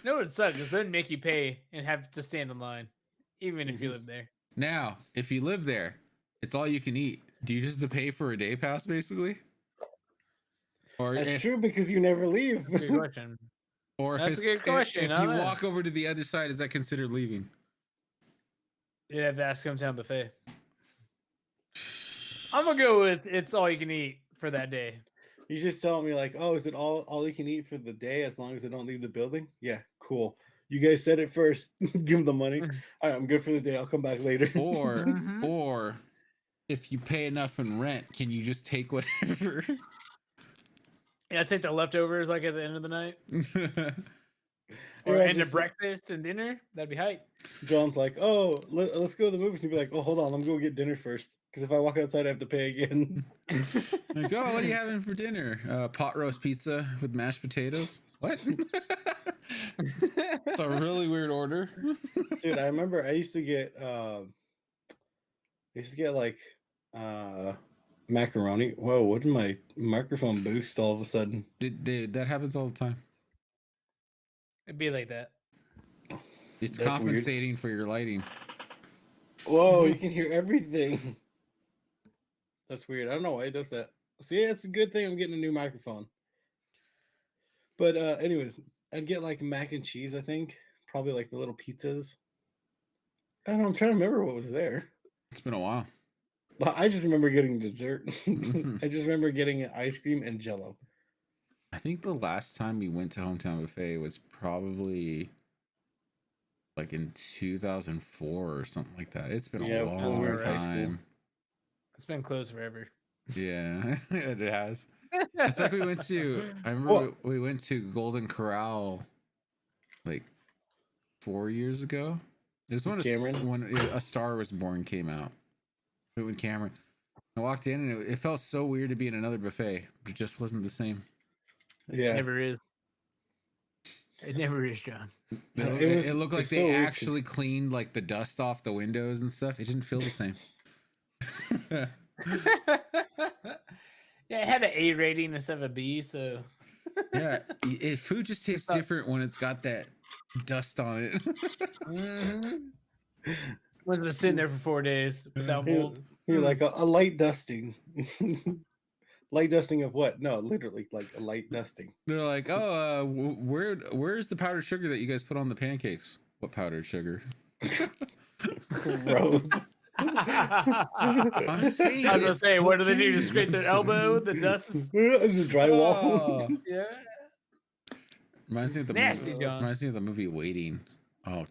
No, it sucks because then make you pay and have to stand in line, even if you live there. Now, if you live there, it's all you can eat. Do you just have to pay for a day pass, basically? Or That's if, true because you never leave. That's a good question. or if That's a it's, good question, If I you don't know. walk over to the other side, is that considered leaving? You'd have to ask hometown buffet. I'm gonna go with it's all you can eat for that day. You just telling me like, oh, is it all you can eat for the day as long as I don't leave the building? Yeah, cool. You guys said it first. Give them the money. All right, I'm good for the day. I'll come back later. Or Mhm. or if you pay enough in rent, can you just take whatever? Yeah, take the leftovers like at the end of the night, or You're all end of just- breakfast and dinner. That'd be hype. John's like, oh, let's go to the movies. And you'd be like, oh, hold on, let me go get dinner first. Because if I walk outside, I have to pay again. Like, oh, what are you having for dinner? Pot roast pizza with mashed potatoes. What? It's a really weird order. Dude, I remember I used to get like macaroni. Whoa, what did my microphone boost all of a sudden? Dude, that happens all the time. It'd be like that. It's That's weird. compensating for your lighting. Whoa, you can hear everything. That's weird. I don't know why it does that. See, it's a good thing I'm getting a new microphone. But anyways, I'd get like mac and cheese, I think. Probably like the little pizzas. I don't know, I'm trying to remember what was there. It's been a while. But I just remember getting dessert. I just remember getting ice cream and jello. I think the last time we went to Hometown Buffet was probably like in 2004 or something like that. It's been Yeah, a it was when we were long in high school. time. It's been closed forever. Yeah, it has. It's like we went to. I remember Well- we went to Golden Corral like 4 years ago. It was Cameron? when A Star Was Born came out. With Cameron. I walked in and it felt so weird to be in another buffet. It just wasn't the same. Yeah. Never is. It never is, John. It looked like it's they so weird 'cause- actually cleaned like the dust off the windows and stuff. It didn't feel the same. Yeah, it had an A rating instead of a B, so Yeah, food just tastes not- different when it's got that dust on it. wasn't just sitting there for 4 days without mold. You're like a light dusting. Light dusting of what? No, literally like a light dusting. They're like, "Oh, where's the powdered sugar that you guys put on the pancakes? What powdered sugar?" Gross. I'm saying, I was gonna it's say, what do they do? cocaine. Just scrape their elbow? The dust is The drywall. Oh. yeah. Reminds me of the Nasty, movie, John. reminds me of the movie Waiting. Oh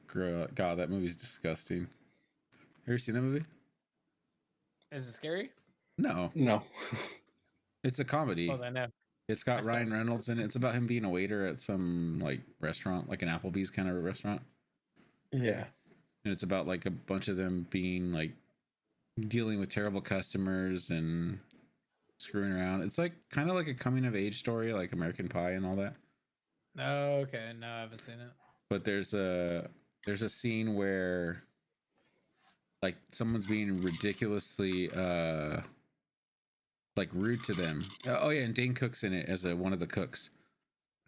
God, that movie's disgusting. You ever seen that movie? Is it scary? No, No. it's a comedy. Oh, I know. It's I got saw Ryan this. Reynolds in it. It's about him being a waiter at some like restaurant, like an Applebee's kind of a restaurant. Yeah. And it's about like a bunch of them being like dealing with terrible customers and screwing around. It's like kind of like a coming of age story, like American Pie and all that. Oh, okay. No, I haven't seen it. But there's a scene where like someone's being ridiculously like rude to them. Oh yeah, and Dane Cook's in it as one of the cooks.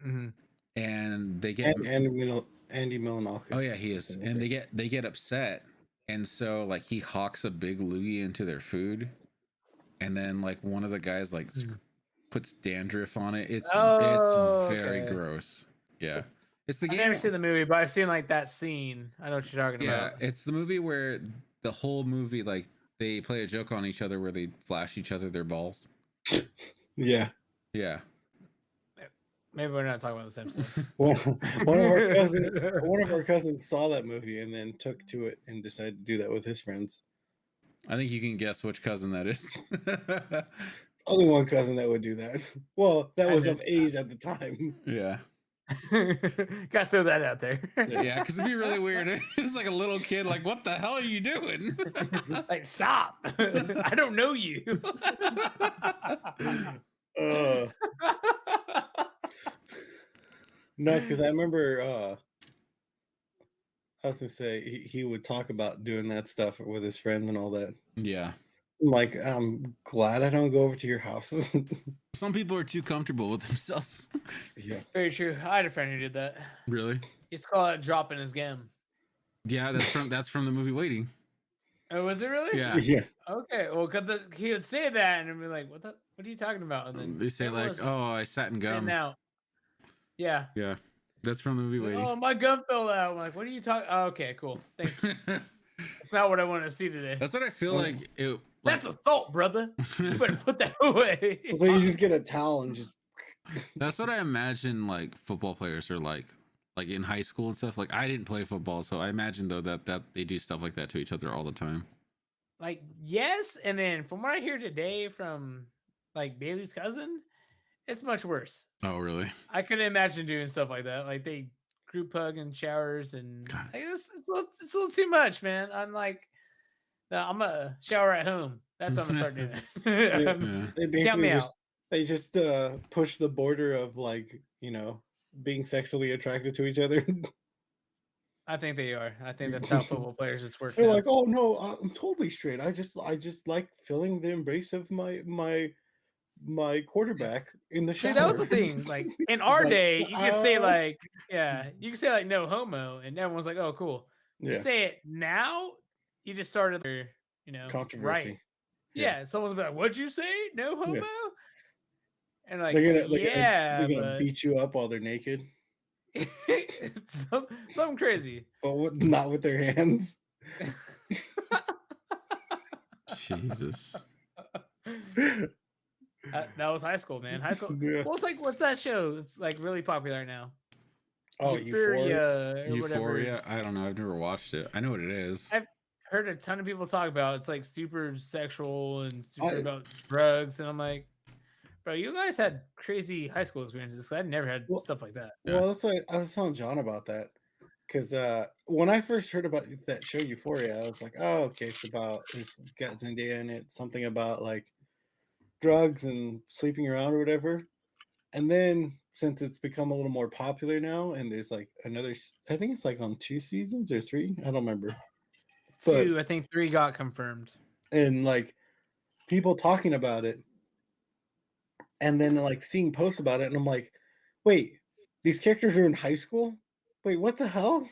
Mm-hmm. And they get Andy Milonakis. oh yeah, he is. And they get upset. And so like he hawks a big loogie into their food. And then like one of the guys like puts dandruff on it. It's very okay. gross. Yeah. It's the I've game. never seen the movie, but I've seen like that scene. I know what you're talking Yeah, about. it's the movie where the whole movie like they play a joke on each other where they flash each other their balls. Yeah. Yeah. Maybe we're not talking about the same stuff. One of our cousins saw that movie and then took to it and decided to do that with his friends. I think you can guess which cousin that is. Only one cousin that would do that. Well, that I was did. of age at the time. Yeah. Gotta throw that out there. Yeah, because it'd be really weird. It was like a little kid, like, what the hell are you doing? Like, stop. I don't know you. No, because I remember I was gonna say he would talk about doing that stuff with his friend and all that. Yeah. I'm like, I'm glad I don't go over to your houses. Some people are too comfortable with themselves. Yeah. Very true. I had a friend who did that. Really? He used to call it dropping his gem. Yeah, that's from the movie Waiting. Oh, was it really? Yeah. Yeah. Okay. Well, because he would say that and I'd be like, what are you talking about? And then They say everyone like, was just oh, I sat in sitting gum. out. Yeah. Yeah. That's from the movie He's like, Waiting. oh, my gum fell out. I'm like, what are you talking? Oh, okay, cool. Thanks. That's not what I want to see today. That's what I feel like it That's assault, brother. You better put that away. So you just get a towel and just That's what I imagine like football players are like in high school and stuff. Like I didn't play football, so I imagine though that they do stuff like that to each other all the time. Like, yes, and then from what I hear today from like Bailey's cousin, it's much worse. Oh, really? I couldn't imagine doing stuff like that. Like they group hug in showers and God. like, it's a little too much, man. I'm like, no, I'm gonna shower at home. That's what I'm gonna start doing. Yeah. they Count me basically out. just push the border of like, being sexually attracted to each other. I think they are. I think that's how football players just work. They're now. like, oh no, I'm totally straight. I just like feeling the embrace of my quarterback in the shower. See, that was the thing. Like in our Like, day, you could say like, yeah, you could say like no homo, and everyone's like, oh, cool. You yeah, say it now, you just started there, controversy. right? Yeah, someone's gonna be like, what'd you say? No homo? And like, They're yeah, gonna but beat you up while they're naked, it's something crazy. but not with their hands. Jesus. That was high school, man. High school. Yeah. Well, it's like, what's that show? It's like really popular now. Oh, Euphoria. Euphoria or whatever. Euphoria. I don't know. I've never watched it. I know what it is. I've heard a ton of people talk about it's like super sexual and super I about drugs, and I'm like, bro, you guys had crazy high school experiences. I never had well, stuff like that. Yeah. well, that's why I was telling John about that. Because when I first heard about that show Euphoria, I was like, oh, okay, it's got Zendaya in it, something about like drugs and sleeping around or whatever. And then since it's become a little more popular now, and there's like I think it's like on 2 seasons or three, I don't remember. But Two, I think three got confirmed. and like people talking about it, and then like seeing posts about it, and I'm like, wait, these characters are in high school? Wait, what the hell?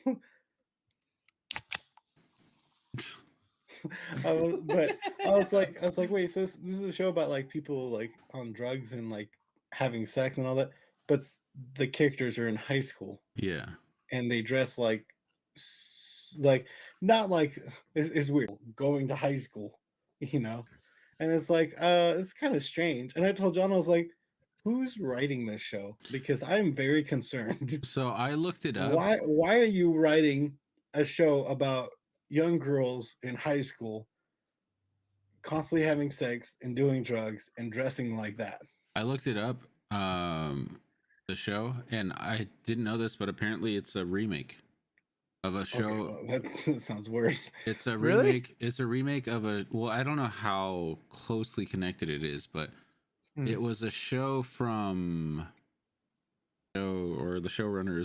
But I was like, wait, so this is a show about like people like on drugs and like having sex and all that, but the characters are in high school Yeah. and they dress like like not like it's weird going to high school, you know, and it's like it's kind of strange. And I told John, I was like, who's writing this show? Because I'm very concerned. So I looked it up. Why are you writing a show about young girls in high school constantly having sex and doing drugs and dressing like that? I looked it up. The show, and I didn't know this, but apparently it's a remake of a show. Okay, well, that sounds worse. It's a Really? remake. It's a remake of a. Well, I don't know how closely connected it is, but it was a show from. Or the showrunner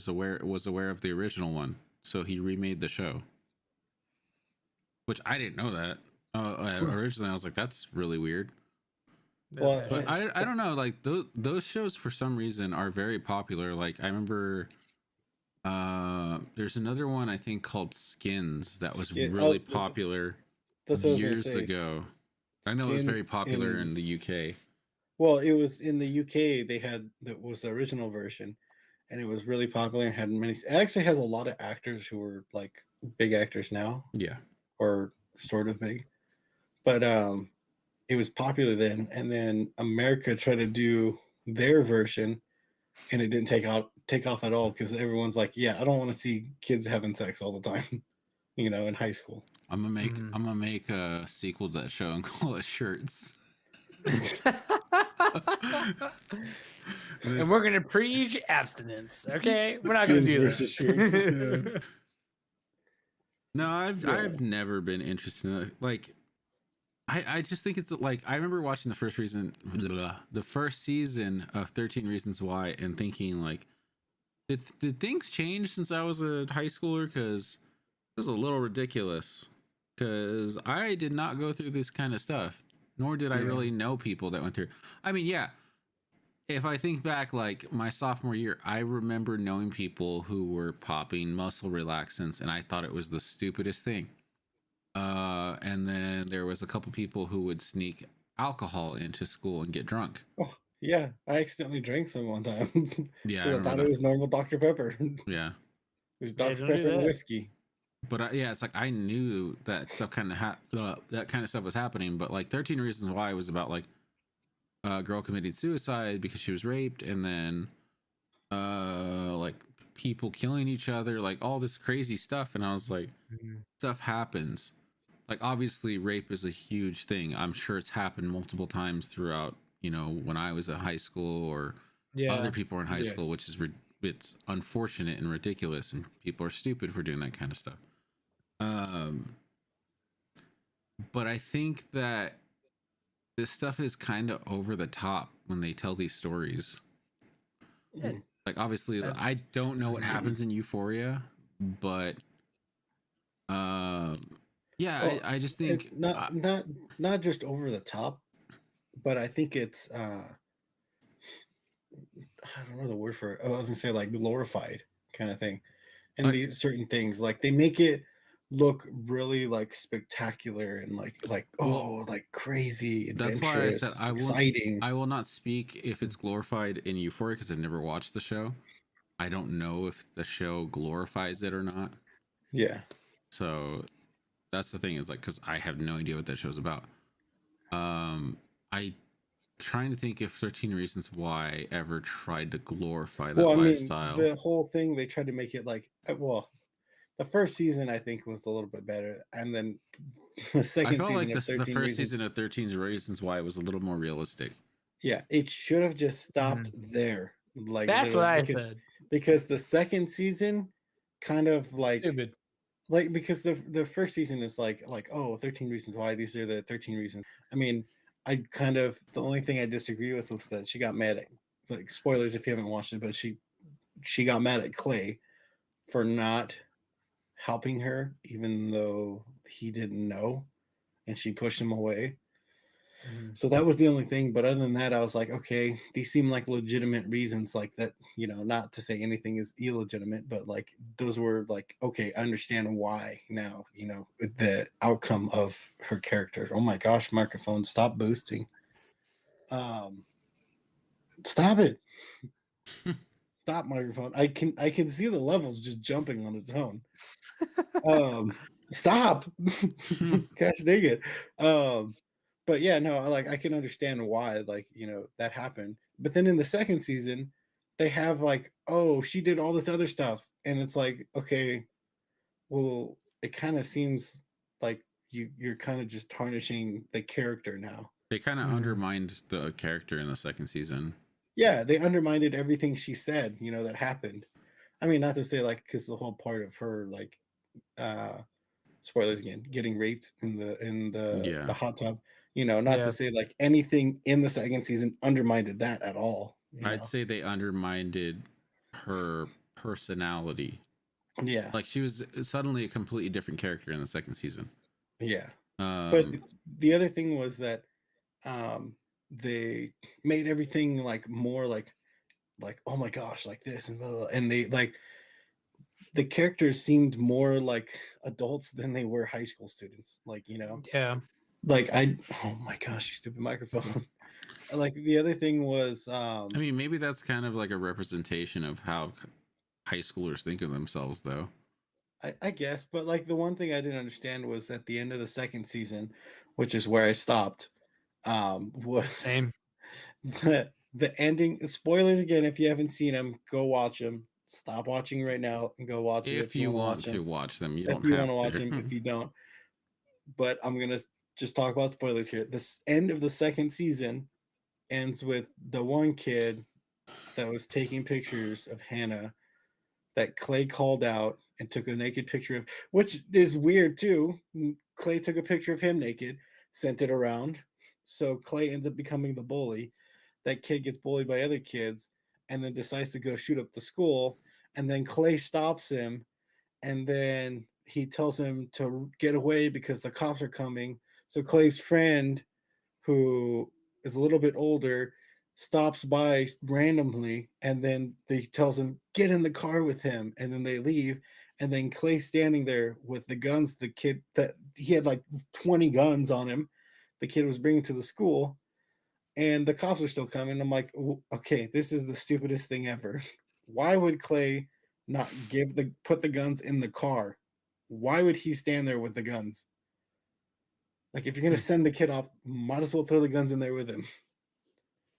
was aware of the original one, so he remade the show. Which I didn't know that. Originally, I was like, "That's really weird." Well, That's But strange. I don't know. Like those shows for some reason are very popular. Like I remember, there's another one I think called Skins that was really popular that's what I was gonna years say. ago. I know it was very Skins popular in the UK. Well, it was in the UK. That was the original version, and it was really popular and had many. It actually has a lot of actors who are like big actors now, Yeah. or sort of big. But it was popular then, and then America tried to do their version, and it didn't take off at all because everyone's like, yeah, I don't want to see kids having sex all the time, you know, in high school. I'm gonna make a sequel to that show and call it Shirts. And we're gonna preach abstinence, okay? We're not gonna Skins do versus Shirts. that. No, I've never been interested in it. Like I just think it's like I remember watching the first season of 13 Reasons Why and thinking like did things change since I was a high schooler, because this is a little ridiculous, because I did not go through this kind of stuff, nor did I really know people that went through. I mean, yeah, if I think back, like my sophomore year, I remember knowing people who were popping muscle relaxants, and I thought it was the stupidest thing. And then there was a couple people who would sneak alcohol into school and get drunk. Oh, yeah, I accidentally drank some one time. Yeah, I because I thought it was normal Dr. Pepper. It Yeah, was Yeah, Dr. don't do Pepper and that. whiskey. but yeah, it's like I knew that stuff kind of that kind of stuff was happening. But like 13 Reasons Why was about like a girl committing suicide because she was raped, and then like people killing each other, like all this crazy stuff. And I was like, stuff happens. Like obviously rape is a huge thing. I'm sure it's happened multiple times throughout, you know, when I was in high school, or other people were in high school, which is it's unfortunate and ridiculous, and people are stupid for doing that kind of stuff. But I think that this stuff is kind of over the top when they tell these stories. Mhm. Like obviously I don't know what happens in Euphoria, but yeah, Well, I just think not just over the top, but I think it's I don't know the word for it. I was gonna say like glorified kind of thing. And Like- these certain things, like they make it look really like spectacular and like crazy, that's why I adventurous, said exciting. I will not speak if it's glorified in Euphoria, because I've never watched the show. I don't know if the show glorifies it or not. Yeah. So that's the thing, is like, because I have no idea what that show's about. I trying to think if 13 Reasons Why ever tried to glorify that Well, I mean, lifestyle. the whole thing they tried to make it like well, the first season I think was a little bit better, and then the I second felt season like of the 13 first Reasons. season of 13 Reasons Why was a little more realistic. Yeah, it should have just stopped there. Like That's what literally I said. because the second season kind of Stupid. like because the first season is like oh 13 Reasons Why, these are the 13 reasons. I mean, I kind of the only thing I disagree with was that she got mad at, like, spoilers if you haven't watched it, but she got mad at Clay for not helping her even though he didn't know, and she pushed him away. So that was the only thing. But other than that, I was like, okay, these seem like legitimate reasons, like that, not to say anything is illegitimate, but like those were like, okay, I understand why now, the outcome of her character. Oh my gosh, microphone, stop boosting. Stop it. Stop, microphone. I can see the levels just jumping on its own. Stop. Gosh dang it. But yeah, no, I can understand why, like, that happened. But then in the second season, they have like, oh, she did all this other stuff, and it's like, okay, well, it kind of seems like you're kind of just tarnishing the character now. They kind of undermined the character in the second season. Yeah, they undermined everything she said, that happened. I mean, not to say like because the whole part of her like spoilers again, getting raped in the hot tub. Not to say like anything in the second season undermined that at all. I'd say they undermined her personality. Yeah. Like she was suddenly a completely different character in the second season. Yeah. But the other thing was that they made everything like more like oh my gosh, like this and blah, blah, and they like the characters seemed more like adults than they were high school students. Like, Yeah. like oh my gosh, you stupid microphone. Like the other thing was I mean, maybe that's kind of like a representation of how high schoolers think of themselves, though. I guess, but like the one thing I didn't understand was at the end of the second season, which is where I stopped, was Same. the ending. Spoilers again, if you haven't seen them, go watch them. Stop watching right now and go watch it If you want to watch them, you if don't you have want to watch to. them. If you don't, but I'm gonna just talk about spoilers here. This end of the second season ends with the one kid that was taking pictures of Hannah that Clay called out and took a naked picture of, which is weird too. Clay took a picture of him naked, sent it around. So Clay ends up becoming the bully. That kid gets bullied by other kids and then decides to go shoot up the school. And then Clay stops him, and then he tells him to get away because the cops are coming. So Clay's friend, who is a little bit older, stops by randomly, and then he tells him get in the car with him, and then they leave. And then Clay's standing there with the guns, the kid that he had like 20 guns on him, the kid was bringing to the school, and the cops are still coming. I'm like, okay, this is the stupidest thing ever. Why would Clay not put the guns in the car? Why would he stand there with the guns? Like, if you're gonna send the kid off, might as well throw the guns in there with him.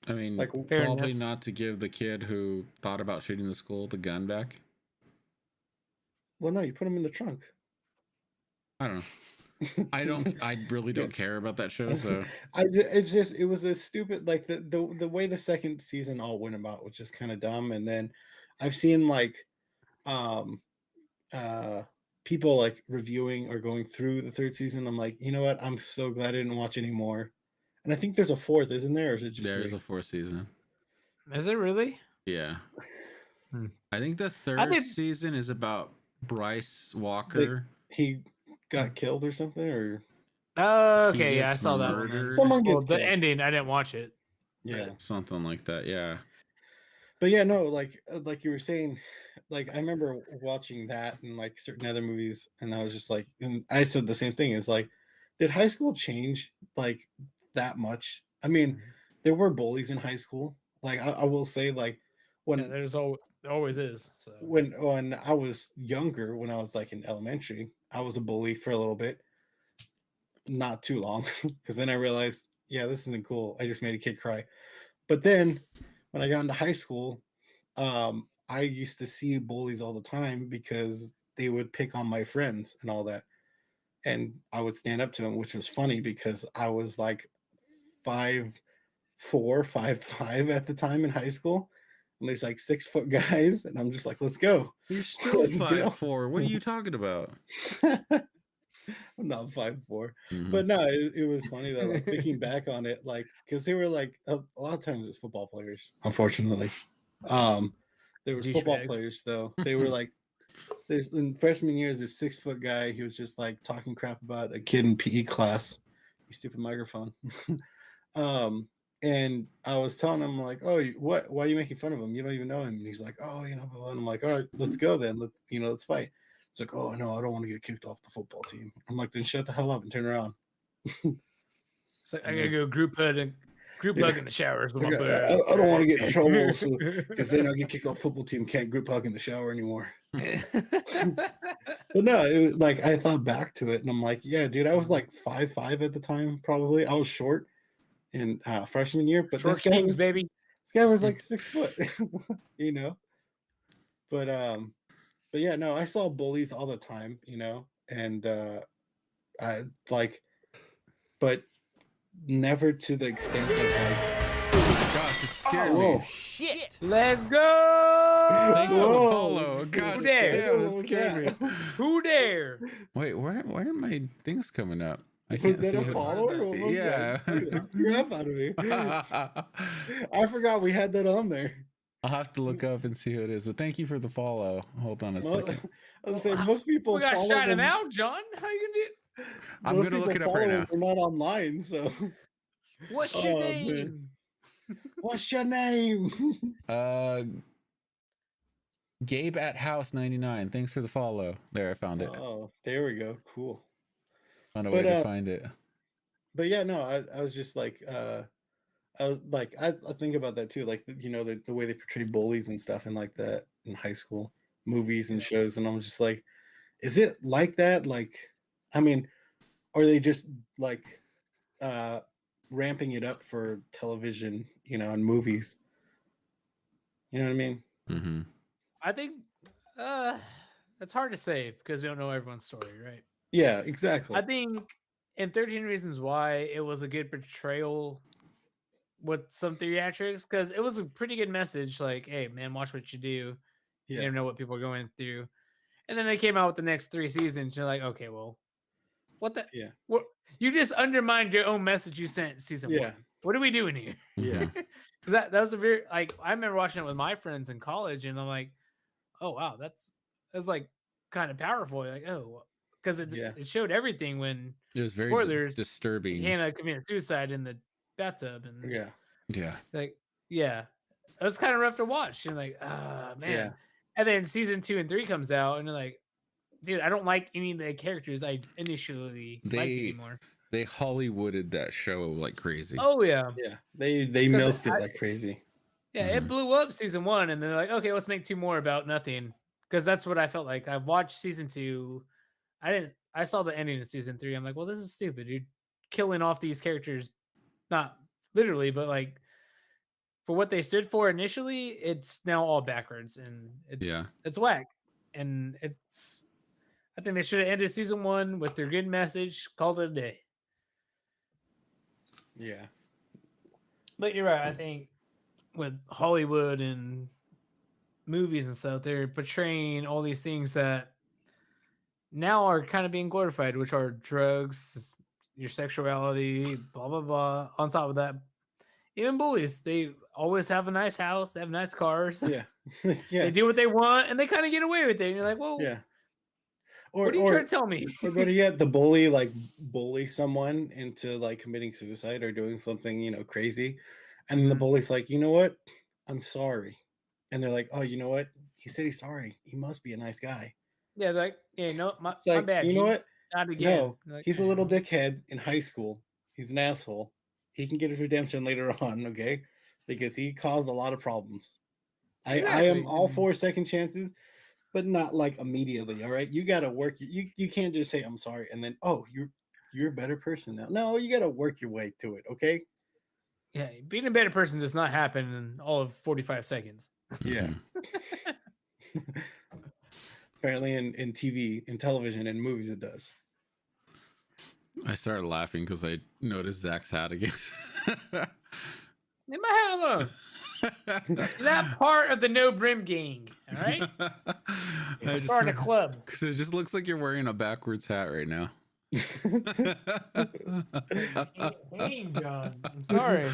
I mean, Like, probably not to give the kid who thought about shooting the school the gun back. Well, no, you put him in the trunk. I don't know. I really don't care about that show. So it was a stupid, like the way the second season all went about was just kind of dumb. And then I've seen like people like reviewing or going through the third season. I'm like, you know what? I'm so glad I didn't watch anymore. And I think there's a fourth, isn't there? Or is it just there's three? a fourth season. Is it really? Yeah. I think the third season is about Bryce Walker. He got killed or something, or okay, yeah, I saw that one. Someone gets the killed. ending. I didn't watch it. Yeah, something like that. Yeah. But yeah, no, like you were saying, like I remember watching that and like certain other movies, and I was just like, and I said the same thing. Is like, did high school change like that much? I mean, there were bullies in high school. Like I will say, like when there always is. So when I was younger, when I was like in elementary, I was a bully for a little bit, not too long, because then I realized yeah, this isn't cool. I just made a kid cry. But then when I got into high school, I used to see bullies all the time because they would pick on my friends and all that. And I would stand up to them, which was funny because I was like 5'4", 5'5" at the time in high school. And there's like 6 foot guys, and I'm just like, let's go. You're still Let's go. 5'4". What are you talking about? I'm not 5'4", Mhm. but no, it was funny though. Like thinking back on it, like because they were like a lot of times it's football players. Unfortunately, um, there was football Douchebags. players though. They were like, there's in freshman year, there's this 6 foot guy. He was just like talking crap about a kid in PE class. You stupid microphone. um, and I was telling him like, oh, what? Why are you making fun of him? You don't even know him. And he's like, oh, you know. Blah, blah. And I'm like, all right, let's go then. Let's fight. He's like, oh no, I don't want to get kicked off the football team. I'm like, then shut the hell up and turn around. It's like I gotta go group hug in the showers with my buddy. I don't want to get in trouble because then I get kicked off the football team. Can't group hug in the shower anymore. But no, it was like I thought back to it, and I'm like, yeah, dude, I was like 5'5" at the time. Probably I was short in freshman year, but Short kings, baby. this guy was like 6 foot, you know. But yeah, no, I saw bullies all the time, you know, and I like, but never to the extent of like, Gosh, it scared whoa. me. Shit! Let's go. Thanks for the Whoa, follow. just God who dare? damn, What that was scared me. that? Who dare? Wait, where are my things coming up? I Was can't that see a who- follower? What was Yeah. that? It scared the crap out of me. I forgot we had that on there. I'll have to look up and see who it is. But thank you for the follow. Hold on a second. I was saying most people We gotta follow shout him them. out, John. How you gonna do? I'm Most gonna look people it up right follow now. them, They're not online, so What's your Oh, name? man. What's your name? Gabe at House 99. Thanks for the follow. There, I found it. Oh, there we go. Cool. Found a but, way to find it. But yeah, no, I was just like, I was like, I think about that too, like you know the way they portray bullies and stuff, and like that in high school movies and shows, and I'm just like, is it like that? Like, I mean, or are they just like ramping it up for television, you know, and movies? You know what I mean? Mm-hmm. I think it's hard to say because we don't know everyone's story, right? Yeah, exactly. I think in 13 Reasons Why it was a good portrayal with some theatrics because it was a pretty good message. Like, hey, man, watch what you do. You Yeah, never know what people are going through. And then they came out with the next 3 seasons. You're like, okay, well, what the? Yeah. What? You just undermined your own message you sent in season Yeah. 1. What are we doing here? Yeah. Because that was a very like I remember watching it with my friends in college, and I'm like, oh wow, that's like kind of powerful. Like, oh, because Yeah. it showed everything when It was very spoilers disturbing. Hannah committed suicide in the bathtub, and Yeah. Yeah. like yeah, it was kind of rough to watch. And like, ah man. Yeah. And then season 2 and 3 comes out, and you're like, dude, I don't like any of the characters I initially liked anymore. They Hollywooded that show like crazy. Oh yeah, Yeah. They milked it like crazy. yeah. Mhm. It blew up season 1, and they're like, okay, let's make 2 more about nothing. Because that's what I felt like. I watched season 2. I saw the ending of season 3. I'm like, well, this is stupid. You're killing off these characters, not literally, but like for what they stood for initially. It's now all backwards, and it's whack. And I think they should have ended season 1 with their good message, called it a day. Yeah. But you're right. I think with Hollywood and movies and stuff, they're portraying all these things that now are kind of being glorified, which are drugs, your sexuality, blah blah blah. On top of that, even bullies, they always have a nice house, they have nice cars. Yeah. Yeah. They do what they want, and they kind of get away with it. And you're like, well, Yeah. what are you trying to tell me? Or better yet, the bully bully someone into like committing suicide or doing something, you know, crazy. And then the bully's like, you know what? I'm sorry. And they're like, oh, you know what? He said he's sorry. He must be a nice guy. Yeah, like, yeah, no, my It's like, bad. you know what? Not again. No, Like, he's a little dickhead in high school. He's an asshole. He can get his redemption later on, okay? Because he caused a lot of problems. I am Exactly. all for second chances, but not like immediately. All right, you got to work. You can't just say I'm sorry and then you're a better person now. No, you got to work your way to it. Okay. Yeah, being a better person does not happen in all of 45 seconds. Yeah. Mhm. Apparently, in TV, in television, and movies, it does. I started laughing because I noticed Zach's hat again. Leave my hat alone. You're not part of the no brim gang. All right. I Start a club. Because it just looks like you're wearing a backwards hat right now. Dang, John. I'm sorry.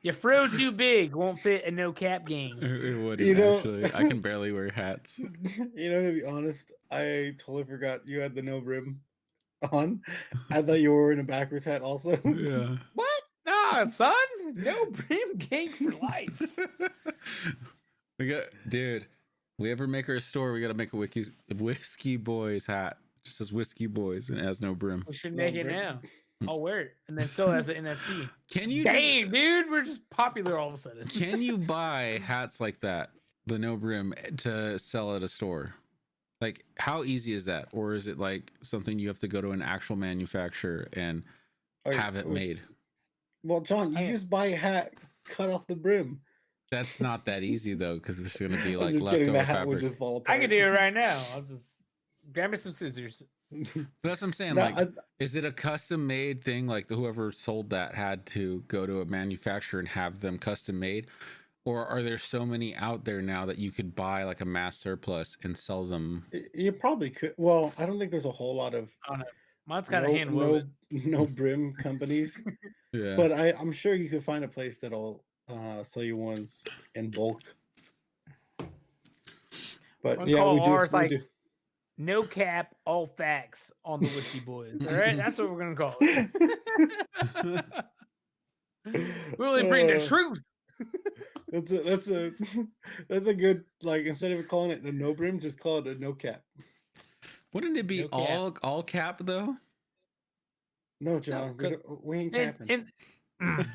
Your fro too big won't fit a no cap gang. It wouldn't You know- actually. I can barely wear hats. You know, to be honest, I totally forgot you had the no brim on. I thought you were wearing a backwards hat also. Yeah. What? Nah, son. No brim gang for life. We got, dude. We ever make our store, we gotta make a whiskey boys hat. Just says whiskey boys and it has no brim. We should No make it brim. now. I'll wear it and then sell it as an NFT. Can you Dang, dude, we're just popular all of a sudden. can you buy hats like that, the no brim, to sell at a store? Like, how easy is that? Or is it like something you have to go to an actual manufacturer and Or- have it or- made? Well, John, you I- just buy a hat, cut off the brim. That's not that easy though, because there's gonna be I'm like just kidding. leftover The hat would fabric. just fall apart. I can do it right now. I'll just grab me some scissors. But that's what I'm saying. No, Like, is it a custom made thing? Like, whoever sold that had to go to a manufacturer and have them custom made, or are there so many out there now that you could buy like a mass surplus and sell them? You probably could. Well, I don't think there's a whole lot of I don't know. Mine's kind of hand woven. no brim companies, Yeah. but I'm sure you could find a place that'll sell you ones in bulk. But We'll yeah, call we do. ours we like- do. No cap, all facts on the Whiskey Boys. All right, that's what we're gonna call it. We really bring the Uh, truth. That's a good, like, instead of calling it a no brim, just call it a no cap. Wouldn't it be No cap. all cap though? No, John, we, 'cause- we ain't And, capping. and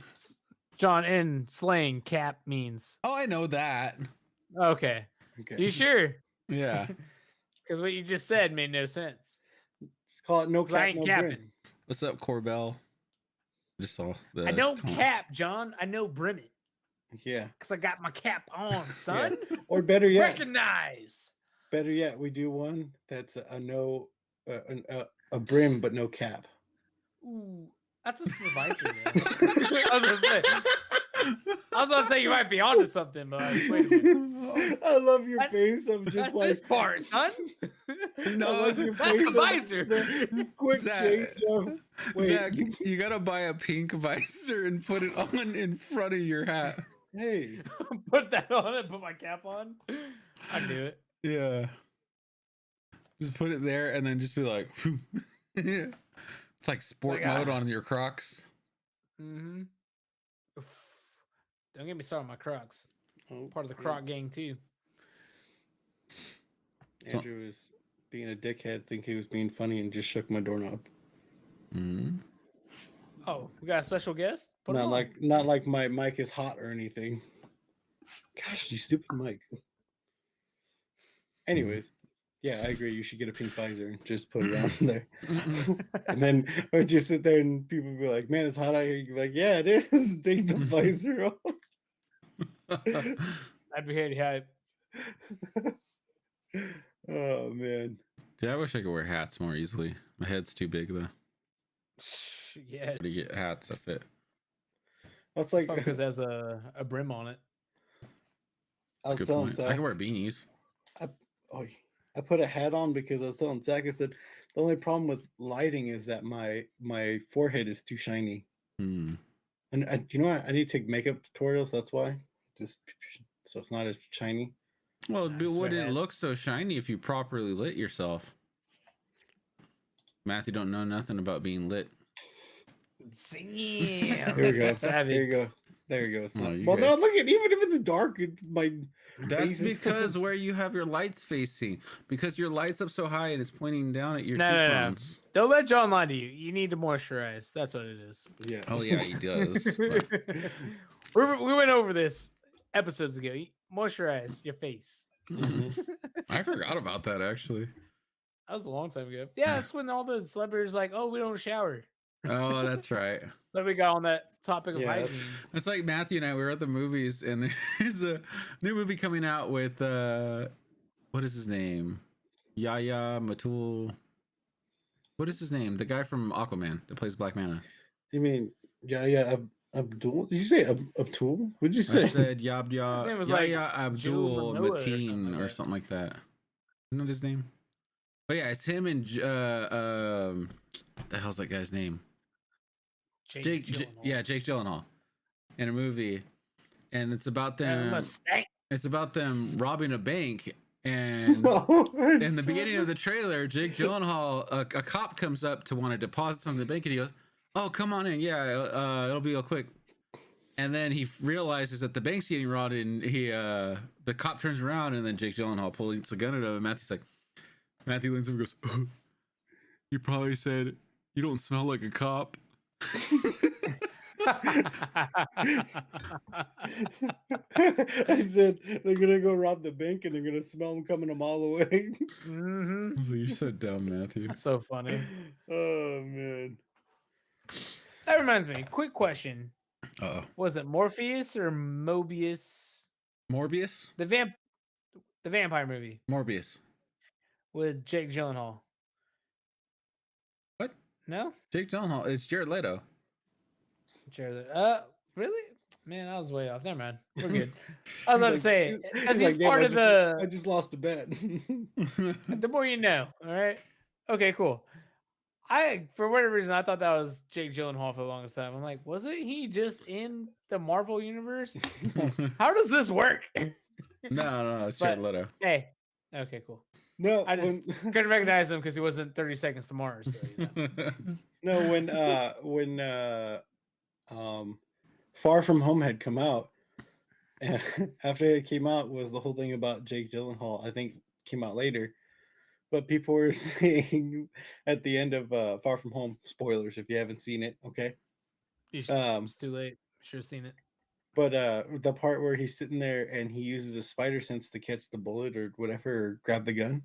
John, in slang, cap means Oh, I know that. okay. Okay. You sure? Yeah. Because what you just said made no sense. Just call it no 'Cause I cap, ain't no capping. brim. What's up, Corbell? Just saw the. I don't comment. cap, John. I know brim it Yeah. because I got my cap on, son. Or better yet, Recognize. we do one that's a no, a brim but no cap. Ooh, that's a visor. I was gonna say you might be onto something, but like, wait a minute. I love your That- face of just That's like this part, son. I love your That's the face of visor. the quick Zach- change of wait. Zach, you gotta buy a pink visor and put it on in front of your hat. Hey, Put that on and put my cap on. I do it. Yeah. Just put it there and then just be like, it's like sport Like, mode on your Crocs. Mm-hmm. Don't get me started on my Crocs. oh, Part of the Croc gang too. Andrew was being a dickhead, think he was being funny, and just shook my doorknob. Mm-hmm. Oh, we got a special guest. Put him on. Not like my mic is hot or anything. Gosh, you stupid mic. Anyways, yeah, I agree. You should get a pink visor and just put it on there. And then or just sit there and people be like, "Man, it's hot out here." You're like, "Yeah, it is." Take the visor off. I'd be here to hype. Oh man. Yeah, I wish I could wear hats more easily. My head's too big though. Yeah, To get hats that fit. That's it's like because it has a brim on it. I was Good telling point. Zach. I can wear beanies. I put a hat on because I was telling Zach. I said the only problem with lighting is that my forehead is too shiny. Hmm. And you know what? I need to take makeup tutorials. That's why. Just so it's not as shiny. Well, Nice but wouldn't it hat. look so shiny if you properly lit yourself? Matthew don't know nothing about being lit. Damn. Here we go. Savvy. There you go. There you go. It's Oh, not- you well, no, guys- look at even if it's dark, it's my. That's face is- because where you have your lights facing. Because your light's up so high and it's pointing down at your No, no, no. cheekbones. Don't let John lie to you. You need to moisturize. That's what it is. Yeah. Oh yeah, he does. but- We went over this episodes ago. You moisturize your face. Mhm. I forgot about that actually. That was a long time ago. Yeah, that's when all the celebrities like, oh, we don't shower. Oh, that's right. So we got on that topic of Yeah, that's- hygiene. It's like Matthew and I were at the movies, and there's a new movie coming out with what is his name? Yahya Matul. What is his name? The guy from Aquaman that plays Black Manta. You mean Abdul? Did you say Abdul? What did you I say? said His name was Yahya like Abdul Joe Momoa or Mateen something like or that. something like that. Isn't that his name? But yeah, it's him and what the hell's that guy's name? Jake Gyllenhaal in a movie, and it's about them. Mustang. It's about them robbing a bank, and in the beginning of the trailer, Jake Gyllenhaal, a cop comes up to want to deposit something in the bank, and he goes, "Oh, come on in, yeah, it'll be real quick." And then he realizes that the bank's getting robbed, and the cop turns around, and then Jake Gyllenhaal pulls a gun at him, and Matthew leans over and goes, "Oh, you probably said you don't smell like a cop." I said they're gonna go rob the bank and they're gonna smell them coming a mile away. Mm-hmm. I was like, "You're so dumb, Matthew." That's so funny. Oh man. That reminds me. Quick question: Uh-oh. Was it Morpheus or Mobius? Morbius? The vampire movie Morbius. with Jake Gyllenhaal. What? No, Jake Gyllenhaal. It's Jared Leto. Jared. Really? Man, I was way off. Never mind. We're good. I was about to say, as he's "Damn, part of I the. just lost a bet." The more you know. All right. Okay. Cool. For whatever reason, I thought that was Jake Gyllenhaal for the longest time. I'm like, wasn't he just in the Marvel universe? How does this work? No, it's Jared Leto. Hey. Okay. Cool. No, I just couldn't recognize him because he wasn't 30 Seconds to Mars. So, no, when Far From Home had come out, after it came out was the whole thing about Jake Gyllenhaal. I think came out later, but people were saying at the end of Far From Home, spoilers if you haven't seen it, okay? it's too late. Should have seen it. But the part where he's sitting there and he uses a spider sense to catch the bullet or whatever, or grab the gun.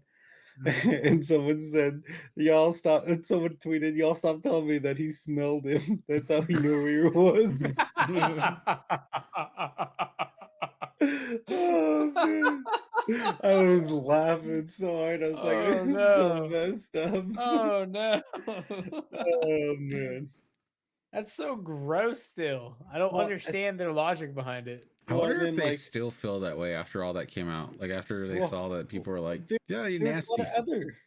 And someone said, "Y'all stop." And someone tweeted, "Y'all stop telling me that he smelled him. That's how he knew where he was." Oh man, I was laughing so hard. I was like, Oh, "This is so no. messed up." Oh no. Oh man. That's so gross still. I don't Well, understand their logic behind it. I Well, wonder if then, they like- still feel that way after all that came out. Like after they Well, saw that people were like, there- "Yeah, you're There's a lot nasty." of other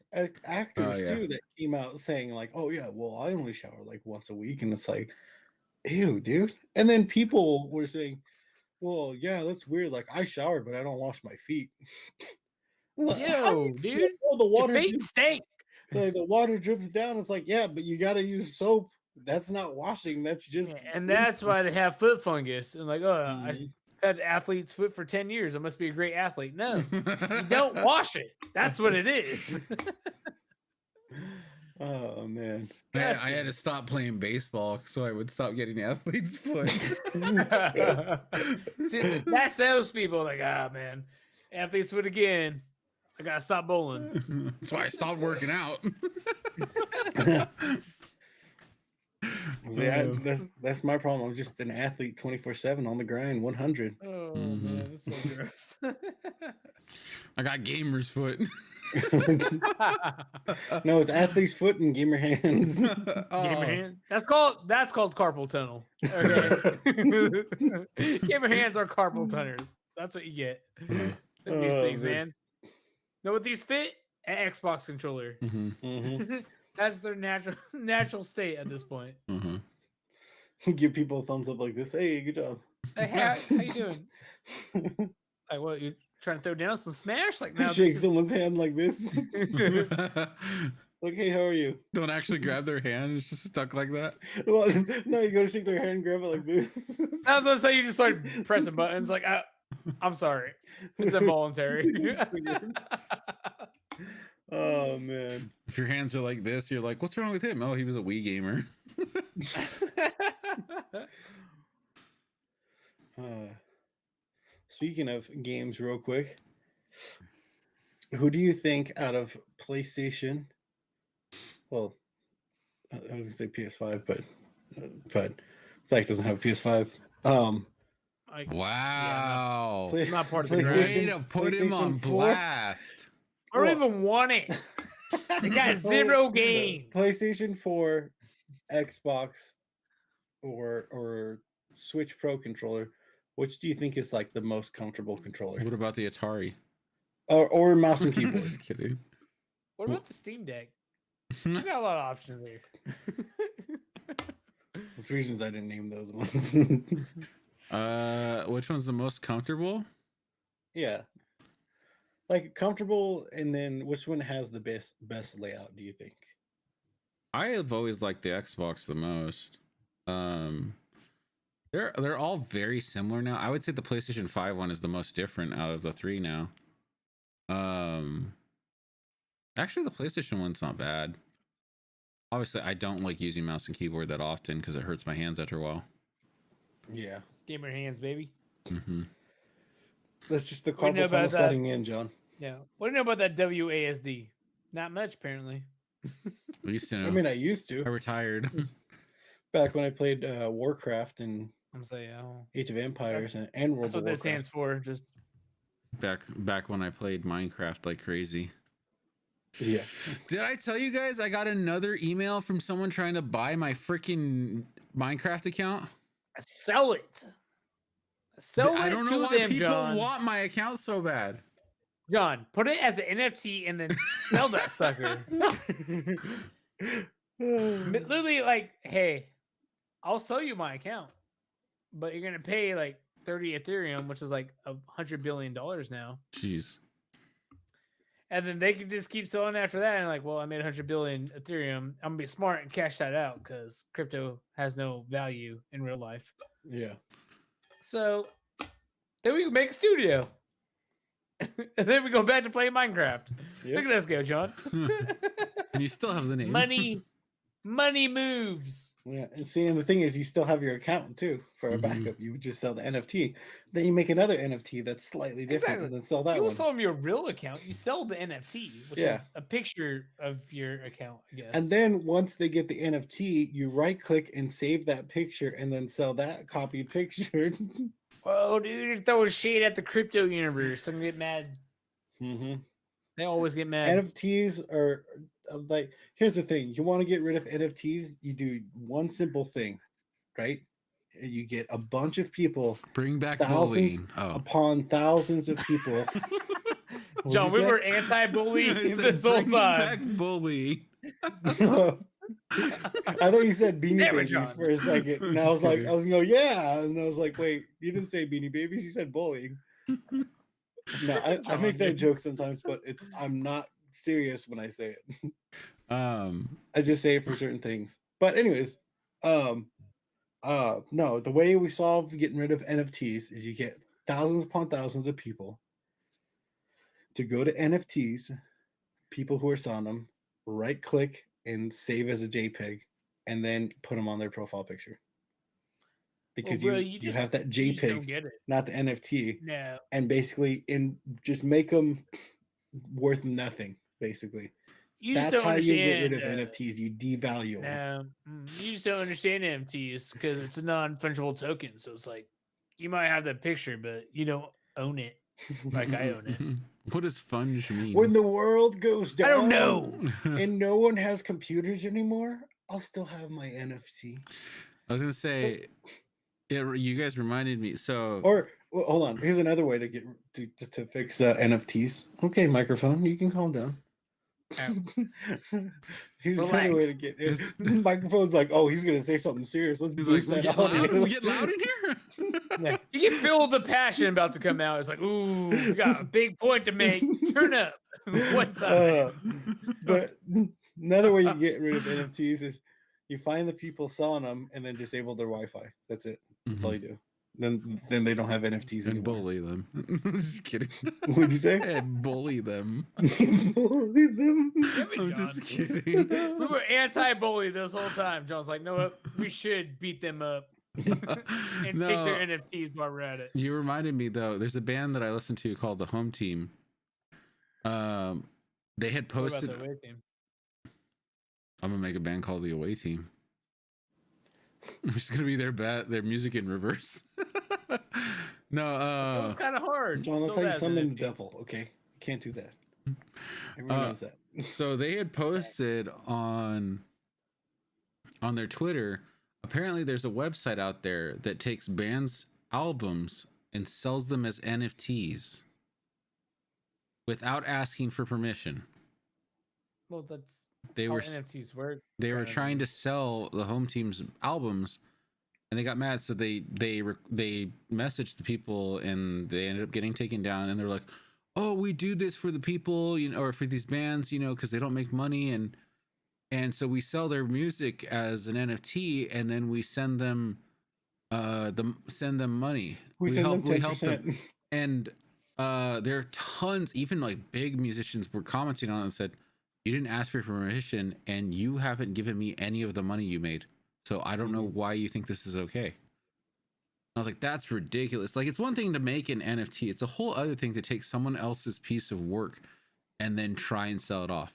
actors yeah. too that came out saying like, "Oh yeah, well I only shower like once a week," and it's like, ew, dude. And then people were saying, "Well, yeah, that's weird. Like I shower, but I don't wash my feet." Like, how do Yo, you dude. know the Your water feet drips, stink. like, the water drips down? It's like, yeah, but you gotta use soap. That's not washing. That's just And that's why they have foot fungus. And like, oh, I Mhm. had athlete's foot for 10 years. I must be a great athlete. No, you don't wash it. That's what it is. Oh man. I had to stop playing baseball so I would stop getting athlete's foot. See, that's those people like, man, athlete's foot again. I gotta stop bowling. That's why I stopped working out. Yeah, that's my problem. I'm just an athlete 24/7 on the grind, 100. Oh Mhm. man, that's so gross. I got gamer's foot. No, it's athlete's foot and gamer hands. Gamer hand. That's called carpal tunnel. Okay. Gamer hands are carpal tunnel. That's what you get. Look at these Oh, things, man. man. Know what these fit? An Xbox controller. Mhm, Mhm. That's their natural state at this point. mhm. Give people a thumbs up like this. Hey, good job. Like, hey, how you doing? Like, what, you trying to throw down some smash? Like, now Shake this someone's hand like this. Like, hey, how are you? Don't actually grab their hand. It's just stuck like that. Well, no, you go to shake their hand, grab it like this. I was gonna say you just started pressing buttons. Like, I'm sorry, it's involuntary. Oh man. If your hands are like this, you're like, "What's wrong with him?" Oh, he was a Wii gamer. Speaking of games, real quick, who do you think out of PlayStation. Well, I was gonna say PS5, but Psych doesn't have a PS5. Like, Wow. Play- I'm not part of the Way grind. to put him on PlayStation 4? blast. I don't Well- even want it. It got 0 games. PlayStation 4, Xbox, or Switch Pro controller. Which do you think is like the most comfortable controller? What about the Atari? Or mouse and keyboard? Just kidding. What about the Steam Deck? I got a lot of options there. Which reasons I didn't name those ones. Which one's the most comfortable? Yeah. Like comfortable, and then which one has the best layout, do you think? I have always liked the Xbox the most. They're all very similar now. I would say the PlayStation 5 one is the most different out of the three now. Actually the PlayStation one's not bad. Obviously I don't like using mouse and keyboard that often because it hurts my hands after a while. Yeah. It's gamer hands, baby. Mm-hmm. That's just the What do you know carpal tunnel about that? setting in, John. Yeah. What do you know about that WASD? Not much, apparently. I used to know. I mean, I used I to retired. back when I played Warcraft and I'm saying, oh, Age of Empires and World that's of what this Warcraft. stands for. Just back when I played Minecraft like crazy. Yeah. Did I tell you guys I got another email from someone trying to buy my freaking Minecraft account? sell it. Sell I it don't know to why them, people John. want my account so bad. John, put it as an NFT and then sell that sucker. Literally, like, hey, I'll sell you my account, but you're gonna pay like 30 Ethereum, which is like $100 billion now. Jeez. And then they could just keep selling after that. And like, well, I made 100 billion Ethereum. I'm gonna be smart and cash that out because crypto has no value in real life. Yeah. So then we can make a studio. And then we go back to playing Minecraft. Yep. Look at us go, John. And you still have the name. Money moves. Yeah. And see, and the thing is, you still have your account too for a Mhm. backup. You would just sell the NFT. Then you make another NFT that's slightly different, Exactly. and then sell that You will one. sell them your real account. You sell the NFT, which Yeah. is a picture of your account, I guess. And then once they get the NFT, you right click and save that picture, and then sell that copied picture. whoa, dude, you're throwing shade at the crypto universe. I'm gonna get mad. Mm-hmm. They always get mad. NFTs are like, here's the thing: you want to get rid of NFTs, you do one simple thing, right? You get a bunch of people, Bring back thousands bullying. Oh. upon thousands of people. What'd John, you we say? were anti-bully I said, this whole "Bring back time. bullying." I thought you said Beanie Never, Babies John. for a second, and I Just was like, kidding. I was gonna go, yeah, and I was like, wait, you didn't say Beanie Babies, you said bullying. No, I John, make that dude. joke sometimes, but I'm not serious when I say it. I just say it for certain things. But anyways, no, the way we solve getting rid of NFTs is you get thousands upon thousands of people to go to NFTs, people who are selling them, right click and save as a JPEG, and then put them on their profile picture. Because bro, you have that you just don't JPEG, get it. not the NFT, No. and basically just make them worth nothing. Basically, You just that's don't how you get rid understand. of NFTs. You devalue them. No, you just don't understand NFTs because it's a non-fungible token. So it's like you might have the picture, but you don't own it. Like I own it. What does funge mean? When the world goes down, I don't know. and no one has computers anymore, I'll still have my NFT. I was gonna say, you guys reminded me. So, Or well, hold on, here's another way to fix NFTs. Okay, microphone, you can calm down. Here's another way to get it. Microphone's like, oh, he's gonna say something serious. Let's he's boost like, that we audio. get loud in here. Yeah. You can feel the passion about to come out. It's like, ooh, we got a big point to make. Turn up. One time. But another way you get rid of NFTs is you find the people selling them and then disable their Wi-Fi. That's it. That's all you do. Then they don't have NFTs And anymore. bully them. Just kidding. What'd you say? And bully them. Bully them. Damn it, I'm John. just kidding. We were anti-bully this whole time. John's like, no, what? We should beat them up and take their NFTs while we're at it. You reminded me though. There's a band that I listen to called the Home Team. they had What about posted. the away team? I'm gonna make a band called the Away Team. I'm just gonna be their music in reverse. No, It was kind of hard. John, that's So how you bad, summon the NFT. devil. Okay, you can't do that. Everyone knows that. so they had posted on their Twitter. Apparently, there's a website out there that takes bands' albums and sells them as NFTs without asking for permission. Well, that's They how were NFTs work. they were rather trying to than- sell the home team's albums, and they got mad. So they messaged the people, and they ended up getting taken down. And they're like, "Oh, we do this for the people, you know, or for these bands, you know, because they don't make money, and so we sell their music as an NFT, and then we send them send them money. We send them we help 10%. them." And there are tons, even like big musicians were commenting on it and said, "You didn't ask for permission, and you haven't given me any of the money you made, so I don't know why you think this is okay." I was like, that's ridiculous. Like, it's one thing to make an NFT, it's a whole other thing to take someone else's piece of work and then try and sell it off.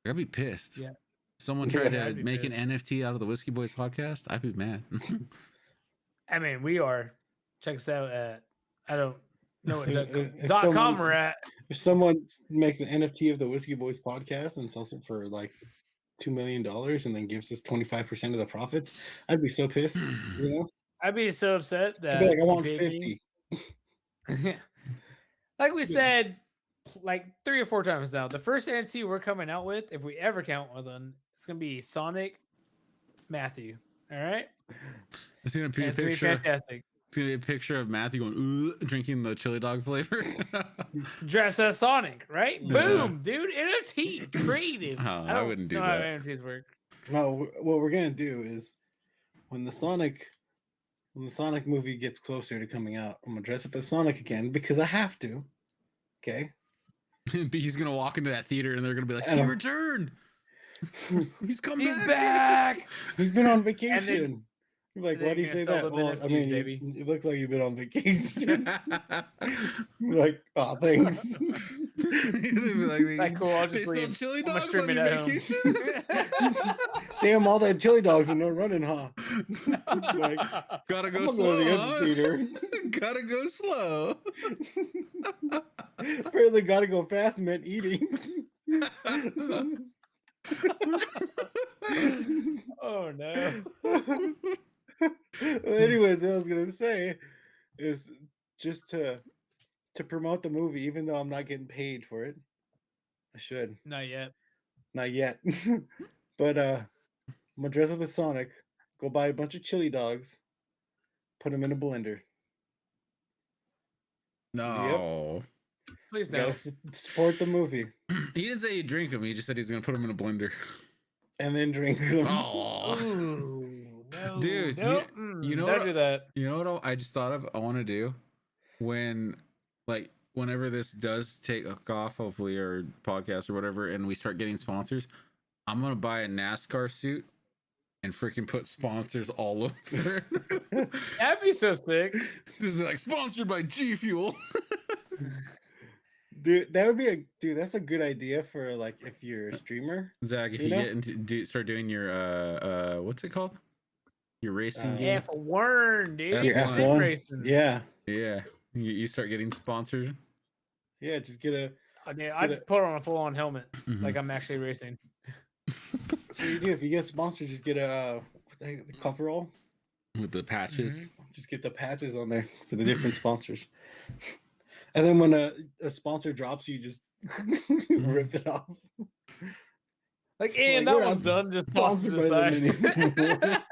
I'd be pissed. Yeah. Someone Yeah, tried I'd to be make pissed. an NFT out of the Whiskey Boys podcast, I'd be mad. I mean, we are. Check us out at I don't know what If .com someone- we're at. If someone makes an NFT of the Whiskey Boys podcast and sells it for like $2 million and then gives us 25% of the profits, I'd be so pissed. You know, I'd be so upset that I'd be like, I you want paid me. 50. Like we said, like 3 or 4 times now, the first NFT we're coming out with, if we ever count one of them, it's gonna be Sonic Matthew. All right, It's gonna be and a it's gonna be picture. fantastic. It's gonna be a picture of Matthew going, ooh, drinking the chili dog flavor. Dress as Sonic, right? Yeah. Boom, dude. NFT creative. Oh, I don't wouldn't do know how that. NFTs work. No, what we're gonna do is when the Sonic movie gets closer to coming out, I'm gonna dress up as Sonic again because I have to. Okay. But he's gonna walk into that theater and they're gonna be like, And he I'm- returned. He's come He's back. back. He's been on vacation. then- You're like, then why do you you're say gonna that? sell them Well, I NFTs, mean, baby. it looks like you've been on vacation. You're like, oh, thanks. He's gonna be like, Like, cool, I'll just they sell leave. chili I'm gonna dogs stream on it your at home. vacation. Damn, all that chili dogs and no running, huh? Like, Gotta I'm go gonna slow. go to the Huh? theater. Gotta go slow. Apparently, gotta go fast meant eating. Oh no. Anyways, what I was gonna say is just to promote the movie, even though I'm not getting paid for it. I should. Not yet. Not yet. But I'm gonna dress up as Sonic, go buy a bunch of chili dogs, put them in a blender. No. Please Gotta don't. support the movie He didn't say he'd drink them. He just said he's gonna put them in a blender. and then drink them. Oh, Ooh, no, Dude, no, you know don't what- do that. you know what I just thought of? I want to do when, like, whenever this does take off, hopefully, or podcast or whatever, and we start getting sponsors, I'm gonna buy a NASCAR suit and freaking put sponsors all over. That'd be so sick. Just be like, sponsored by G Fuel. Dude, that would be that's a good idea for like if you're a streamer. Zach, if You you know? get into start doing your what's it called? Your racing game. F1, dude. Your F1. Sim F1. racing. Yeah. Yeah. You start getting sponsored. Yeah, just get a I mean, Just I'd get put on a full-on helmet, Mhm. like I'm actually racing. so you do if you get sponsored, just get a coverall. With the patches. Just get the patches on there for the different sponsors. And then when a sponsor drops, you just rip it off. Like, and Like, that we're one's not done. Just toss it sponsored by them aside.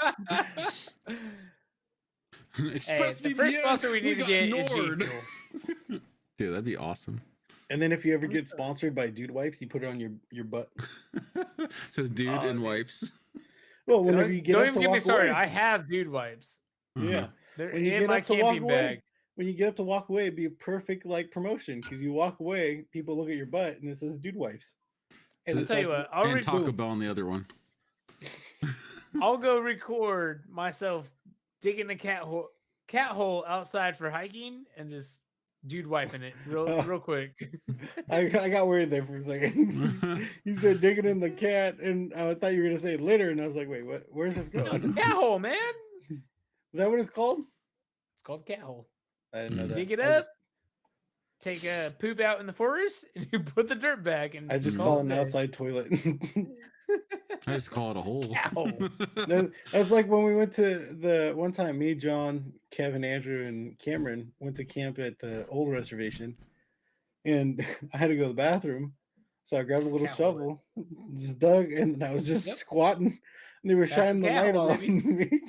Hey, Express the first sponsor we need to got get is G Nord. Fuel. Dude, that'd be awesome. And then if you ever get sponsored by Dude Wipes, you put it on your butt. Says dude Oh, and dude. wipes. Well, whenever you get Don't up even to get me walk started. away, I have dude wipes. yeah. They're When you in get my up to walk camping away, bag. when you get up to walk away, it'd be a perfect like promotion because you walk away, people look at your butt, and it says Dude Wipes. And I'll it's tell you like, what. I'll, And Taco boom. Bell on the other one. I'll go record myself digging a cat hole outside for hiking and just dude wiping it real quick. I got worried there for a second. You said digging in the cat, and I thought you were gonna say litter, and I was like, wait, what? Where's this No, it's a going? cat hole, man. Is that what it's called? It's called cat hole. I didn't know that. Dig it I up, just, take a poop out in the forest, and you put the dirt back. And I just call call it it an a day. outside toilet. I just call it a hole. Cat hole. That's like when we went to the one time, me, John, Kevin, Andrew, and Cameron went to camp at the old reservation, and I had to go to the bathroom, so I grabbed a little Cat hole. shovel, just dug, and I was just Yep. squatting. And they were That's a shining the cat light hole, on baby. me.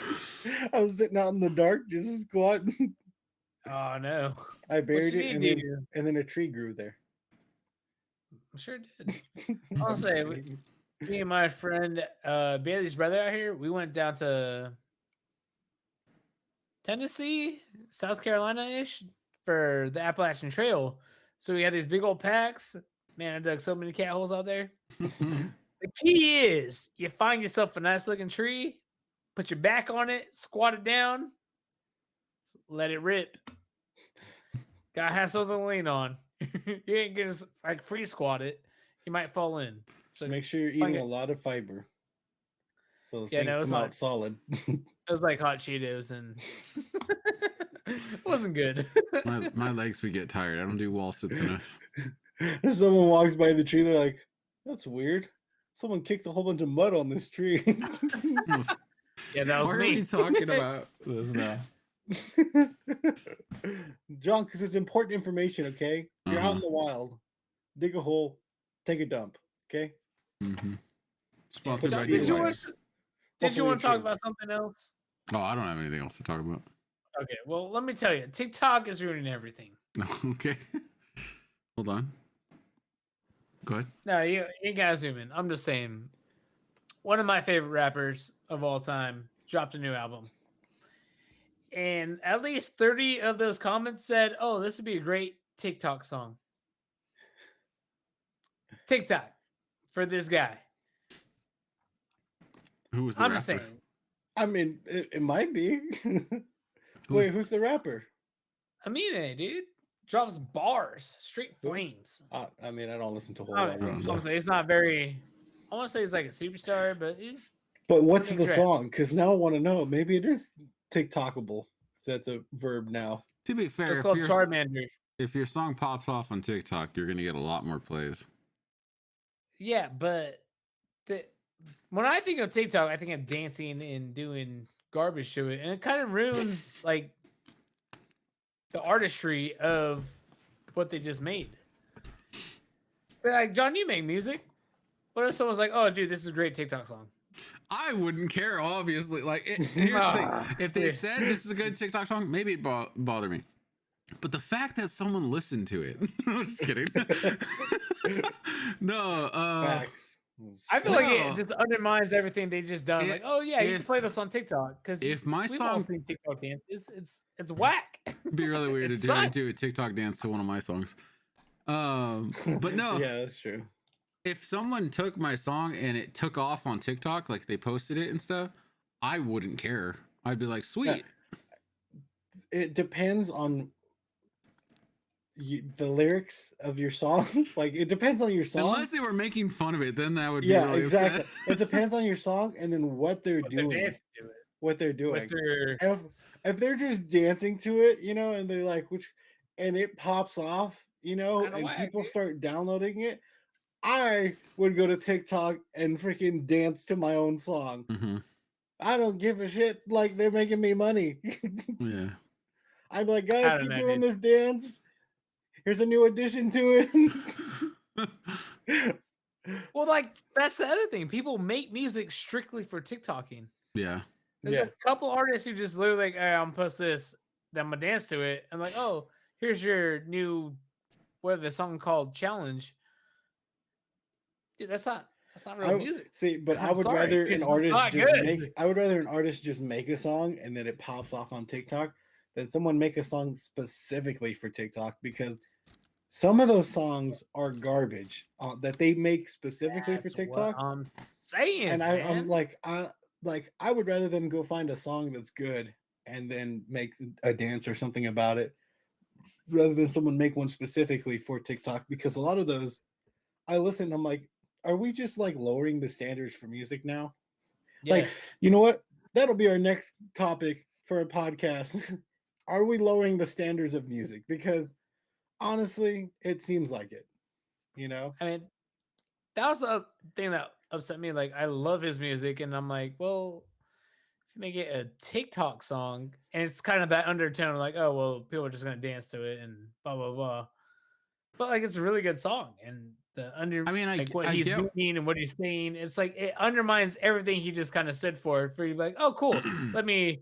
I was sitting out in the dark, just squatting. Oh no. I buried you it, need and to then a tree grew there. I sure did. I'll say, me and my friend Bailey's brother out here, we went down to Tennessee, South Carolina-ish for the Appalachian Trail. So we had these big old packs. Man, I dug so many cat holes out there. The key is you find yourself a nice looking tree, put your back on it, squat it down, let it rip. Gotta have something to lean on. You ain't gonna just like free squat it. You might fall in. So So make sure you're find eating a it. lot of fiber, so those Yeah, things no, it's come out not. solid. It was like hot Cheetos and it wasn't good. my legs would get tired. I don't do wall sits enough. Someone walks by the tree, they're like, "That's weird. Someone kicked a whole bunch of mud on this tree." Yeah, that was Why me. are we talking about this now? John, because it's important information, okay? You're out in Uh-huh. the wild. Dig a hole, take a dump, okay? Mm-hmm. Yeah, Sponsored put by your Did you feet want? away. Deloitte. Did you Hopefully want to talk true. about something else? Oh, I don't have anything else to talk about. Okay, well, let me tell you, TikTok is ruining everything. Okay. Hold on. Go ahead. No, you gotta zoom in. I'm just saying, one of my favorite rappers of all time dropped a new album, and at least 30 of those comments said, "Oh, this would be a great TikTok song." TikTok for this guy. Who was the I'm rapper? just saying. I mean, it might be. Who's- Wait, who's the rapper? Amine, dude, drops bars, straight flames. I mean, I don't listen to whole I albums. know. want to say it's not very. I want to say he's like a superstar, but But what's Makes the rap. song? Because now I want to know. Maybe it is TikTokable. If that's a verb now. To be fair, it's if called your, Charmander. if your song pops off on TikTok, you're gonna get a lot more plays. Yeah, but when I think of TikTok, I think of dancing and doing garbage to it, and it kind of ruins like the artistry of what they just made. So, like, John, you make music. What if someone's like, "Oh, dude, this is a great TikTok song"? I wouldn't care, obviously. Like, here's the thing: if they said this is a good TikTok song, maybe it bother me. But the fact that someone listened to it, I'm just kidding. No, Facts. I feel like No. it just undermines everything they just done. Like, oh yeah, you can if- play this on TikTok because if my we've all song- seen TikTok dances. It's whack. it'd be really weird It to sucks. do a TikTok dance to one of my songs. But no, Yeah, that's true. if someone took my song and it took off on TikTok, like they posted it and stuff, I wouldn't care. I'd be like, sweet. It depends on the lyrics of your song. Like, it depends on your song. Unless they were making fun of it, then I would be Yeah, really exactly. upset. It depends on your song and then what they're But they're doing. dancing to it. What they're doing. With their If they're just dancing to it, and they're like, and it pops off, Kinda and whack, people dude. start downloading it, I would go to TikTok and freaking dance to my own song. Mhm. I don't give a shit. Like, they're making me money. Yeah. I'm like, I guys, don't keep know, doing dude. this dance. Here's a new addition to it. well, like that's the other thing. People make music strictly for TikToking. Yeah. There's Yeah. a couple artists who just literally like, hey, I'm gonna post this, then I'm gonna dance to it, and like, oh, here's your new the song called Challenge. Dude, that's not real music. See, but I I'm would sorry, rather it's an just artist not just good. make. I would rather an artist just make a song and then it pops off on TikTok than someone make a song specifically for TikTok, because some of those songs are garbage that they make specifically That's for TikTok. what I'm saying, And I'm man. I would rather them go find a song that's good and then make a dance or something about it, rather than someone make one specifically for TikTok, because a lot of those I listen, I'm like, are we just like lowering the standards for music now? Like, Yes. you know what? That'll be our next topic for a podcast. Are we lowering the standards of music? Because honestly, it seems like it, you know? I mean, that was a thing that upset me. Like, I love his music, and I'm like, well, if you make it a TikTok song, and it's kind of that undertone, like, oh, well, people are just gonna dance to it and blah blah blah. But like, it's a really good song, and the I mean, like what I he's get. meaning and what he's saying, it's like it undermines everything he just kind of stood for. For you, to be like, oh, cool, let me,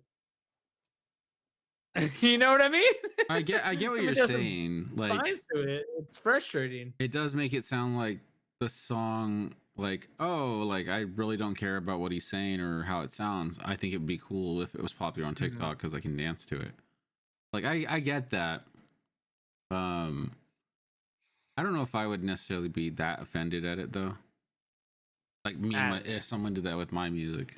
you know what I mean? I get what Let me you're throw some saying. Like, lines to it. It's frustrating. it does make it sound like the song, like, oh, like I really don't care about what he's saying or how it sounds. I think it'd be cool if it was popular on TikTok because I can dance to it. Like, I get that. I don't know if I would necessarily be that offended at it though. Like me, if someone did that with my music.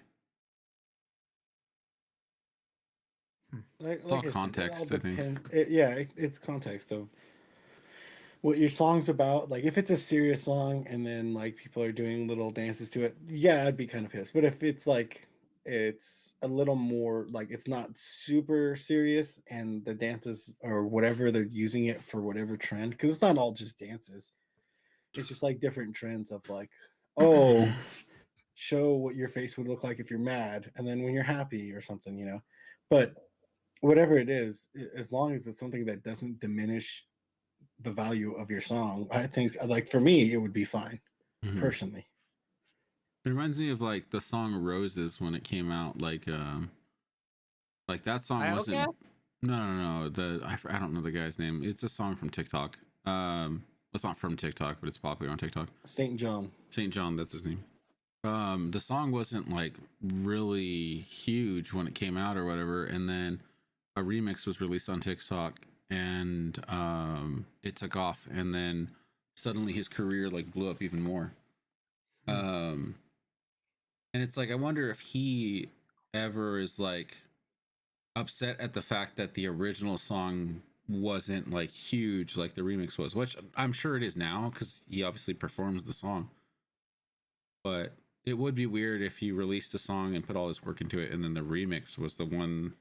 It's all context, I think. It's context of what your song's about. Like, if it's a serious song and then like people are doing little dances to it, yeah, I'd be kind of pissed. But if it's like it's a little more like it's not super serious and the dances or whatever they're using it for whatever trend, because it's not all just dances. It's just like different trends of like, oh, show what your face would look like if you're mad, and then when you're happy or something, you know. But whatever it is, as long as it's something that doesn't diminish the value of your song, I think like for me it would be fine personally. It reminds me of like the song Roses when it came out. Like that song wasn't. Outcast? No. I don't know the guy's name. It's a song from TikTok. It's not from TikTok, but it's popular on TikTok. St. John, that's his name. The song wasn't like really huge when it came out or whatever, and then a remix was released on TikTok, and it took off, and then suddenly his career like blew up even more. And it's like I wonder if he ever is like upset at the fact that the original song wasn't like huge like the remix was, which I'm sure it is now because he obviously performs the song. But it would be weird if he released a song and put all his work into it, and then the remix was the one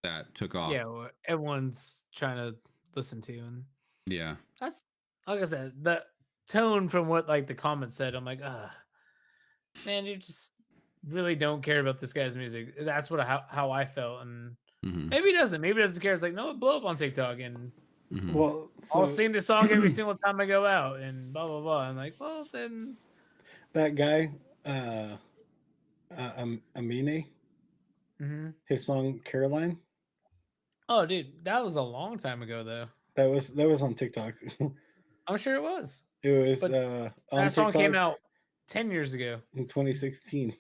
that took off. Yeah, well, everyone's trying to listen to, and yeah, that's like I said, the tone from what like the comments said. I'm like, man, you just really don't care about this guy's music. That's what how I felt, and maybe he doesn't. Maybe he doesn't care. It's like, no, it blew up on TikTok, and well, so I'll sing this song every single time I go out, and blah blah blah. I'm like, well, then that guy, Amine, his song Caroline. Oh, dude, that was a long time ago, though. That was on TikTok. I'm sure it was. It was But on that song TikTok came out 10 years ago. in 2016.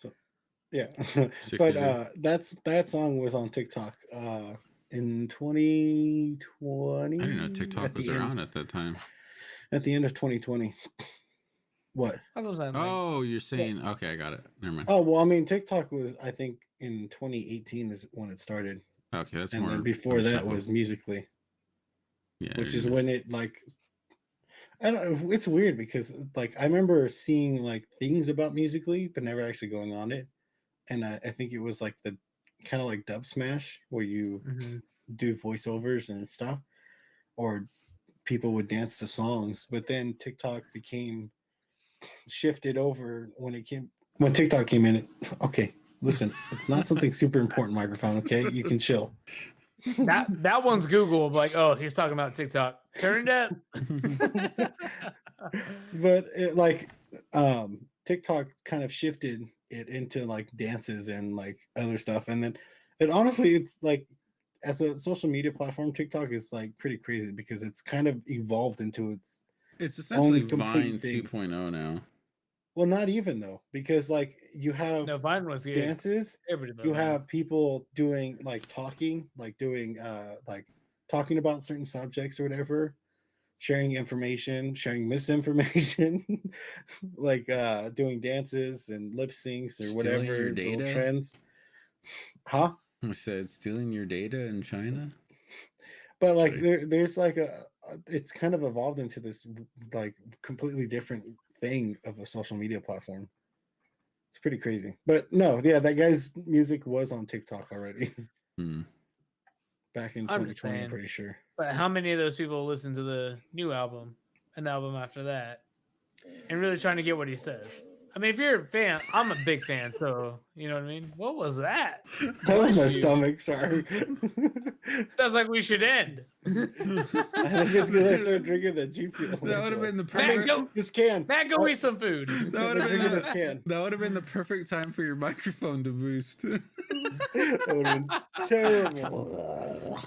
So yeah, 6 but years ago. that song was on TikTok in 2020. I didn't know TikTok was around at that time. At the end of 2020. What? That's what I'm saying. Oh, you're saying okay, I got it. Never mind. Oh well, I mean TikTok was I think in 2018 is when it started. Okay, that's and more. Then before that was Musically. Yeah, which is when it like I don't know. It's weird because like I remember seeing like things about Musically, but never actually going on it. And I think it was like the kind of like Dub Smash where you do voiceovers and stuff, or people would dance to songs. But then TikTok became shifted over when TikTok came in. Okay, listen, it's not something super important. Microphone, okay, you can chill. That one's Google. Like, oh, he's talking about TikTok. Turn it up. But it, like TikTok kind of shifted it into like dances and like other stuff, and then it honestly it's like as a social media platform, TikTok is like pretty crazy because it's kind of evolved into it's essentially own Vine thing. 2.0 now. Well, not even though, because like you have Vine was good. dances, you have people doing like talking, like doing like talking about certain subjects or whatever, sharing information, sharing misinformation, like doing dances and lip syncs or Stealing whatever your data trends. Huh? I said stealing your data in China. But like Straight. there's like it's kind of evolved into this like completely different thing of a social media platform. It's pretty crazy. But no, yeah, that guy's music was on TikTok already Hmm. back in I'm just 2020, I'm saying. pretty sure. But how many of those people listen to the new album, an album after that, and really trying to get what he says? I mean, if you're a fan, I'm a big fan, so you know what I mean. What was that? That was my Bless you. stomach, sorry. Sounds like we should end. I think it's because I started drinking the G Fuel. That would have been the Matt, perfect. go, This can. Matt, go eat some food. That I've would been have drinking been this can. that would have been the perfect time for your microphone to boost. That would have been terrible.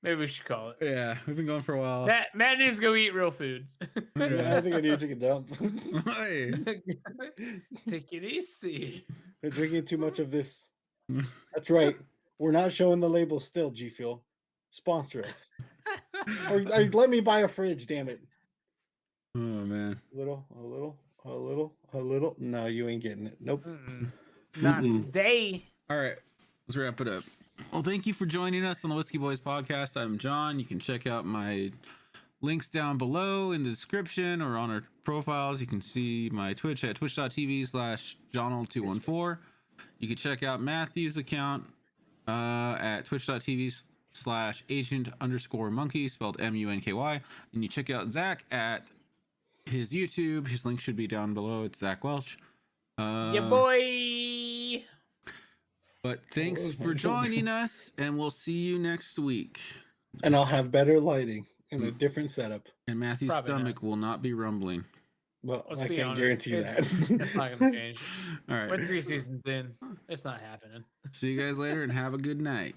Maybe we should call it. Yeah, we've been going for a while. Matt needs to go eat real food. Yeah, I think I need to take a dump. Hey. Take it easy. They're drinking too much of this. That's right. We're not showing the label still, G Fuel. Sponsor us. Or let me buy a fridge, damn it. Oh man. A little. No, you ain't getting it. Nope. Not Mm-mm. today. All right, let's wrap it up. Well, thank you for joining us on the Whiskey Boys podcast. I'm John. You can check out my links down below in the description or on our profiles. You can see my Twitch at twitch.tv/Johnald214. You can check out Matthew's account at twitch.tv/agent_monkey, spelled MUNKY. And you check out Zach at his YouTube. His link should be down below. It's Zach Welch. Yeah, boy. But thanks for joining us, and we'll see you next week. And I'll have better lighting and a different setup. And Matthew's Probably stomach will not be rumbling. Well, Let's I be can't honest, guarantee it's that. not gonna change. All right. We're 3 seasons in. It's not happening. See you guys later and have a good night.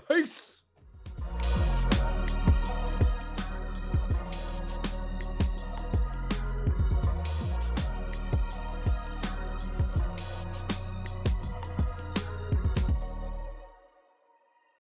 Peace.